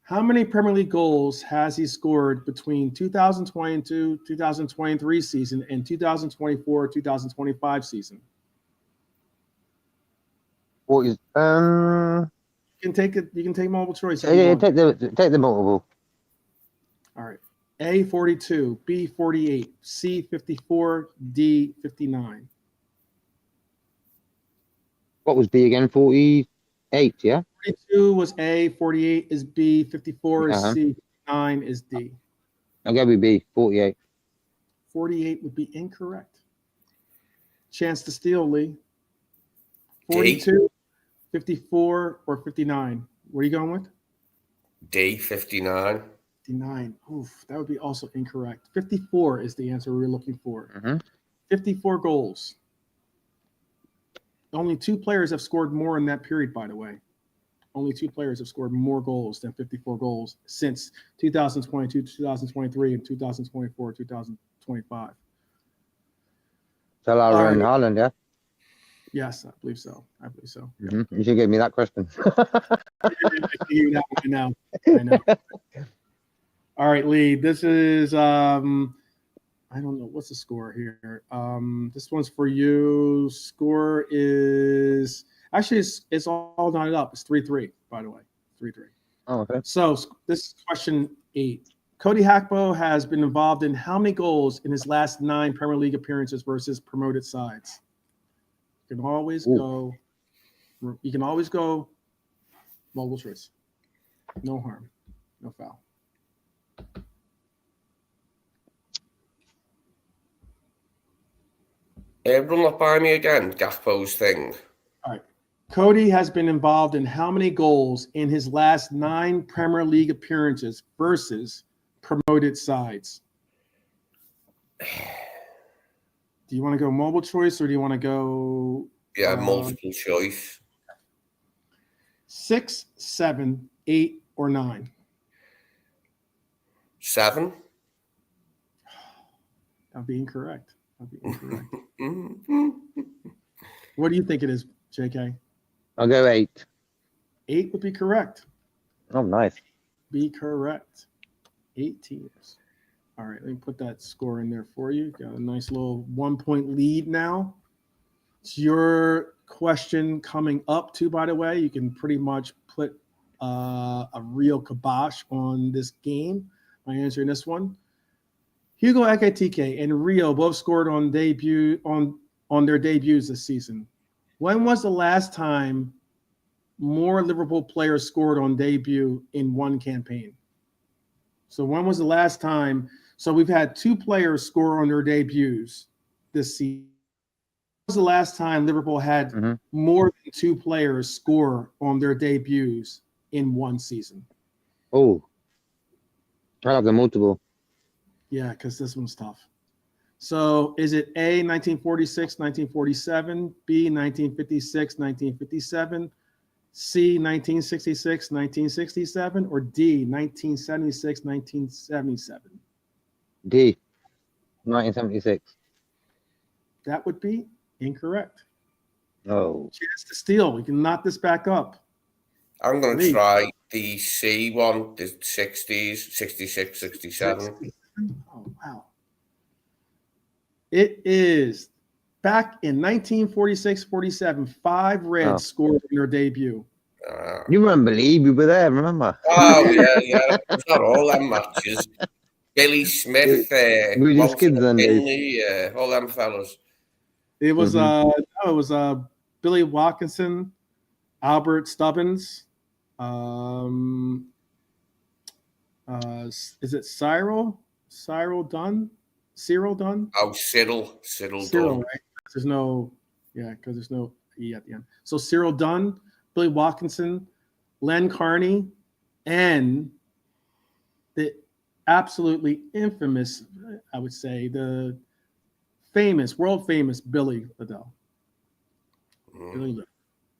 How many Premier League goals has he scored between 2022-2023 season and 2024-2025 season? What is You can take it. You can take multiple choice. take the multiple. All right. A 42, B 48, C 54, D 59. What was B again? 48, yeah? 42 was A, 48 is B, 54 is Uh-huh. C, 59 is D. I'll go with B, 48. 48 would be incorrect. Chance to steal, Lee. 42, 54, or 59. What are you going with? D, 59. 59. Oof, that would be also incorrect. 54 is the answer we were looking for. Mm-hmm. 54 goals. Only 2 players have scored more in that period, by the way. Only 2 players have scored more goals than 54 goals since 2022, 2023, and 2024, 2025. Salah and right. Haaland, yeah? Yes, I believe so. Mm-hmm. You should give me that question. I know. All right, Lee. This is I don't know what's the score here. This one's for you. Score is actually it's all knotted up. It's 3-3, by the way. 3-3. Oh, okay. So this is question 8. Cody Gakpo has been involved in how many goals in his last 9 Premier League appearances versus promoted sides? You can always go. You can always go multiple choice. No harm, no foul. Run that by me again, Gakpo's thing. All right. Cody has been involved in how many goals in his last 9 Premier League appearances versus promoted sides? Do you want to go multiple choice or do you want to go? Yeah, multiple choice. 6, 7, 8, or 9? 7. That'd be incorrect. What do you think it is, JK? I'll go 8. 8 would be correct. Oh, nice. Be correct. 8 teams. All right, let me put that score in there for you. Got a nice little 1-point lead now. It's your question coming up too, by the way. You can pretty much put a real kibosh on this game by answering this one. Hugo Ekitike and Rio both scored on their debuts this season. When was the last time more Liverpool players scored on debut in one campaign? So when was the last time? So we've had 2 players score on their debuts this season. When was the last time Liverpool had more than 2 players score on their debuts in one season? Oh, I like the multiple. Yeah, because this one's tough. So is it A, 1946, 1947, B, 1956, 1957, C, 1966, 1967, or D, 1976, 1977? D, 1976. That would be incorrect. Oh, Chance to steal. We can knock this back up. I'm going to Lee. try the C one, the 60s, 66, 67. Oh, wow. It is back in 1946-47. 5 Reds scored in their debut. you remember Lee? We were there, remember? Oh, yeah. It's not all them matches. Billy Smith, we were just kids then, Finley, all them fellas. It was Billy Watkinson, Albert Stubbins. Is it Cyril Dunn? Cyril Dunn? Oh, Cyril Dunn. Right? There's no, because there's no E at the end. So Cyril Dunn, Billy Watkinson, Len Carney, and the absolutely infamous, I would say, the world famous Billy Liddell. Billy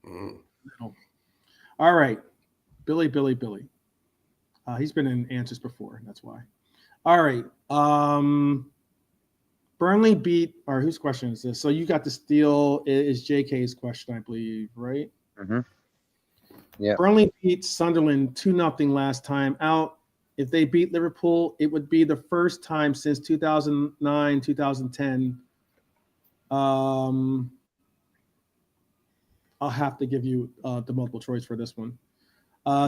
Liddell. All right. Billy. He's been in answers before. That's why. All right. Burnley beat, or whose question is this? So you got the steal. Is JK's question, I believe, right? Mm-hmm. Yeah. Burnley beat Sunderland 2-0 last time out. If they beat Liverpool, it would be the first time since 2009, 2010. I'll have to give you the multiple choice for this one.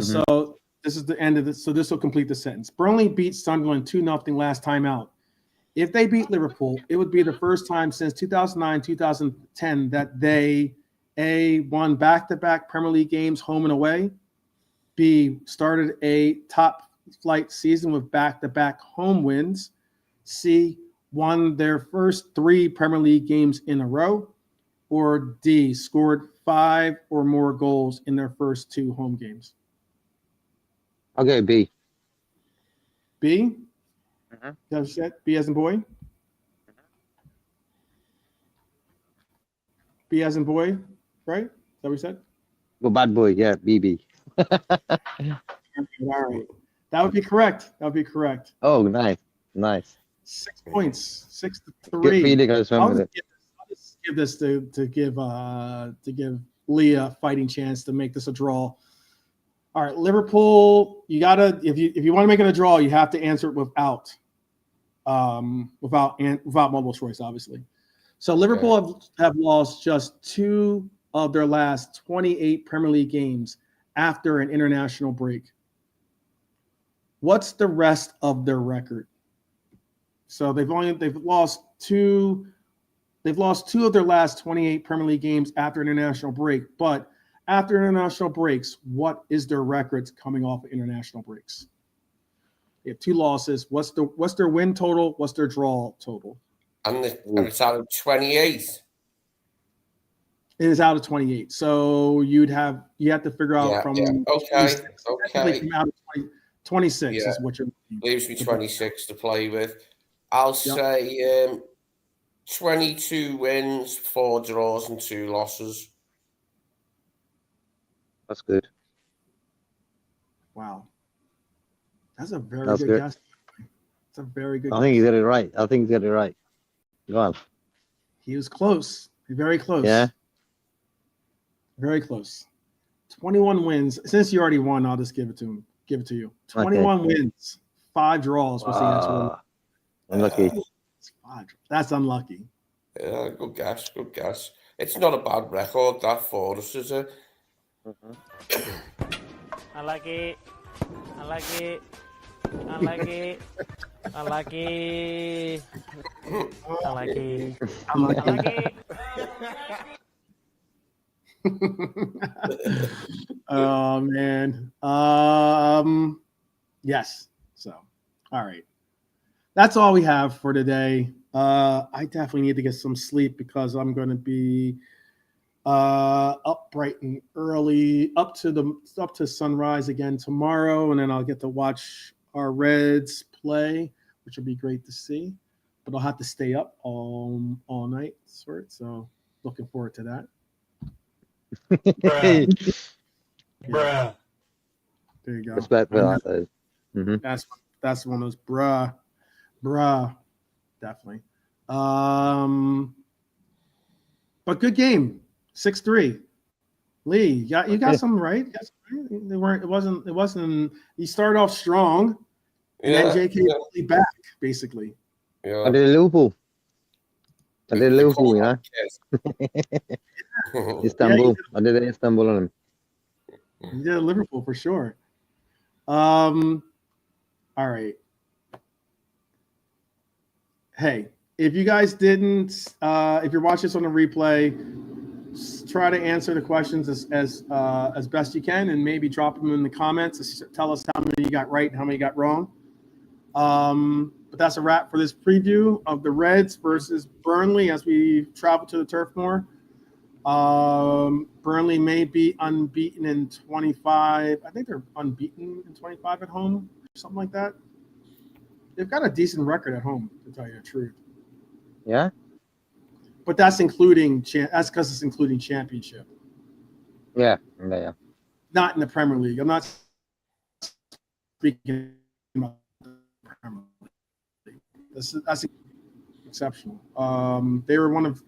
So this is the end of this. So this will complete the sentence. Burnley beat Sunderland 2-0 last time out. If they beat Liverpool, it would be the first time since 2009, 2010 that they, A, won back-to-back Premier League games home and away, B, started a top-flight season with back-to-back home wins, C, won their first 3 Premier League games in a row, or D, scored 5 or more goals in their first 2 home games. I'll go B. B? That said, B as in boy? B as in boy, right? Is that what we said? Well, bad boy, yeah, BB. All right. That would be correct. Oh, nice. 6 points, 6-3. Good feeling, I just remember it. I'll just give this to give Lee a fighting chance to make this a draw. All right, Liverpool. You gotta if you want to make it a draw, you have to answer it without multiple choice, obviously. So Liverpool have lost just 2 of their last 28 Premier League games after an international break. What's the rest of their record? So they've lost 2 of their last 28 Premier League games after international break, but after international breaks, what is their records coming off of international breaks? They have 2 losses. What's their win total? What's their draw total? And it's out of 28. It is out of 28. So you have to figure out from okay. From out of 26 Yeah. is what you're Leaves me 26 to play with. I'll say 22 wins, 4 draws, and 2 losses. That's good. Wow. That's a very good guess. It's a very good guess. I think he got it right. Go on. He was close. Very close. Yeah. Very close. 21 wins. Since you already won, I'll just give it to you. 21 wins, 5 draws was the answer. Unlucky. That's unlucky. Yeah, good guess. It's not a bad record, that, for us, is it? Unlucky. Oh man. Yes. So, all right. That's all we have for today. I definitely need to get some sleep because I'm going to be up bright and early, up to sunrise again tomorrow, and then I'll get to watch our Reds play, which will be great to see. But I'll have to stay up all night, so looking forward to that. Bruh. There you go. Respect for that, though. Mm-hmm. That's one of those bruh, definitely. But good game, 6-3. Lee, you got some right. They weren't. It wasn't. You started off strong, and then JK really back basically. Yeah. I did Liverpool. You know. Istanbul. I did Istanbul on him. You did Liverpool for sure. All right. Hey, if you guys didn't, if you're watching this on the replay, try to answer the questions as best you can, and maybe drop them in the comments. Tell us how many you got right and how many you got wrong. But that's a wrap for this preview of the Reds versus Burnley as we travel to the Turf Moor. Burnley may be unbeaten in 25. I think they're unbeaten in 25 at home, something like that. They've got a decent record at home, to tell you the truth. Yeah. But that's including that's because it's including championship. Yeah. Not in the Premier League. I'm not speaking about the Premier League. That's exceptional. They were one of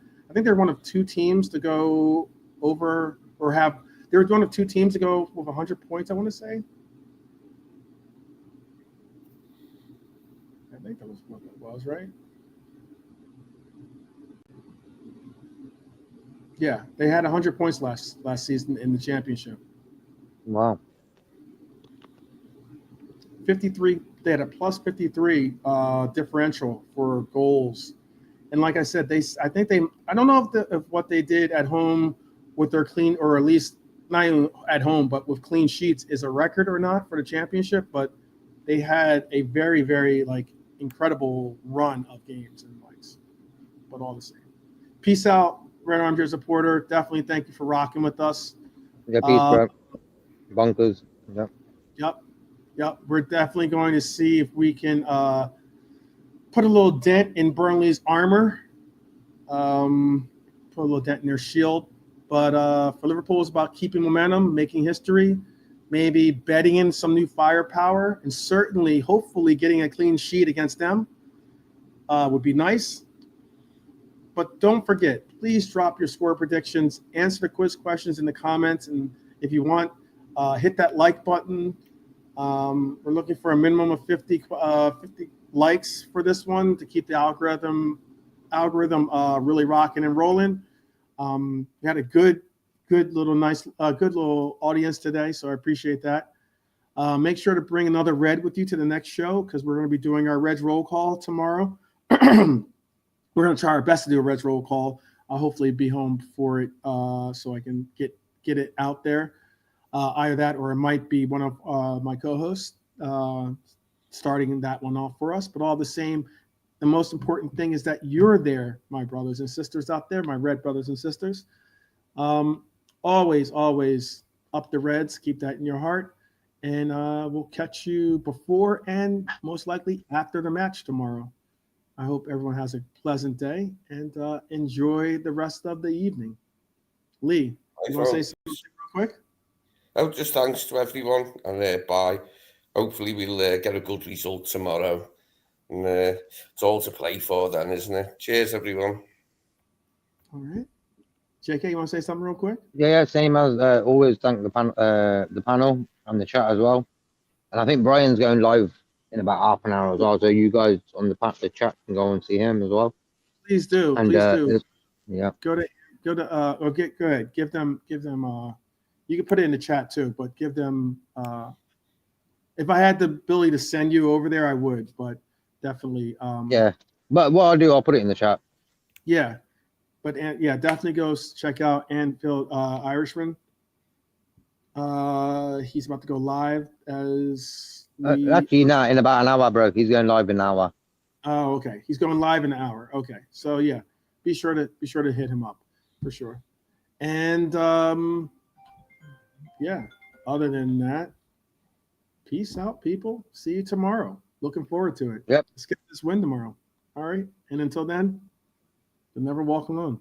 two teams to go over or have. They were one of two teams to go with 100 points. I want to say. I think that was what that was, right? Yeah, they had 100 points last season in the championship. Wow. 53. They had a plus 53 differential for goals, and like I said, I don't know if what they did at home with their clean, or at least not even at home, but with clean sheets is a record or not for the championship. But they had a very, very incredible run of games and likes, but all the same. Peace out. Red Armchair supporter, definitely thank you for rocking with us. Yeah, peace, bro. Bonkers. Yep. We're definitely going to see if we can put a little dent in Burnley's armor, put a little dent in their shield. But for Liverpool, it's about keeping momentum, making history, maybe betting in some new firepower, and certainly, hopefully, getting a clean sheet against them would be nice. But don't forget, please drop your score predictions, answer the quiz questions in the comments, and if you want, hit that like button. We're looking for a minimum of 50 likes for this one to keep the algorithm really rocking and rolling. We had a good little audience today, so I appreciate that. Make sure to bring another Red with you to the next show because we're going to be doing our Reds roll call tomorrow. We're going to try our best to do a Reds roll call. I'll hopefully be home for it so I can get it out there. Either that or it might be one of my co-hosts starting that one off for us. But all the same, the most important thing is that you're there, my brothers and sisters out there, my Red brothers and sisters. Always up the Reds. Keep that in your heart. And we'll catch you before and most likely after the match tomorrow. I hope everyone has a pleasant day and enjoy the rest of the evening. Lee, you want to say something real quick? Oh, just thanks to everyone and bye. Hopefully we'll get a good result tomorrow. And it's all to play for then, isn't it? Cheers, everyone. All right. JK, you want to say something real quick? Yeah, same as always. Thank the panel and the chat as well. And I think Brian's going live in about half an hour as well. So you guys on the chat can go and see him as well. Please do. And, please do. Yeah. Go ahead. Give them. You can put it in the chat too, but give them. If I had the ability to send you over there, I would. But definitely. Yeah. But what I'll do, I'll put it in the chat. Yeah. But definitely go check out Anfield Irishman. He's about to go live as actually in about an hour, bro. He's going live in an hour. Oh, okay. He's going live in an hour. Okay. So yeah, be sure to hit him up for sure. And other than that, peace out, people. See you tomorrow. Looking forward to it. Yep. Let's get this win tomorrow. All right. And until then, you'll never walk alone.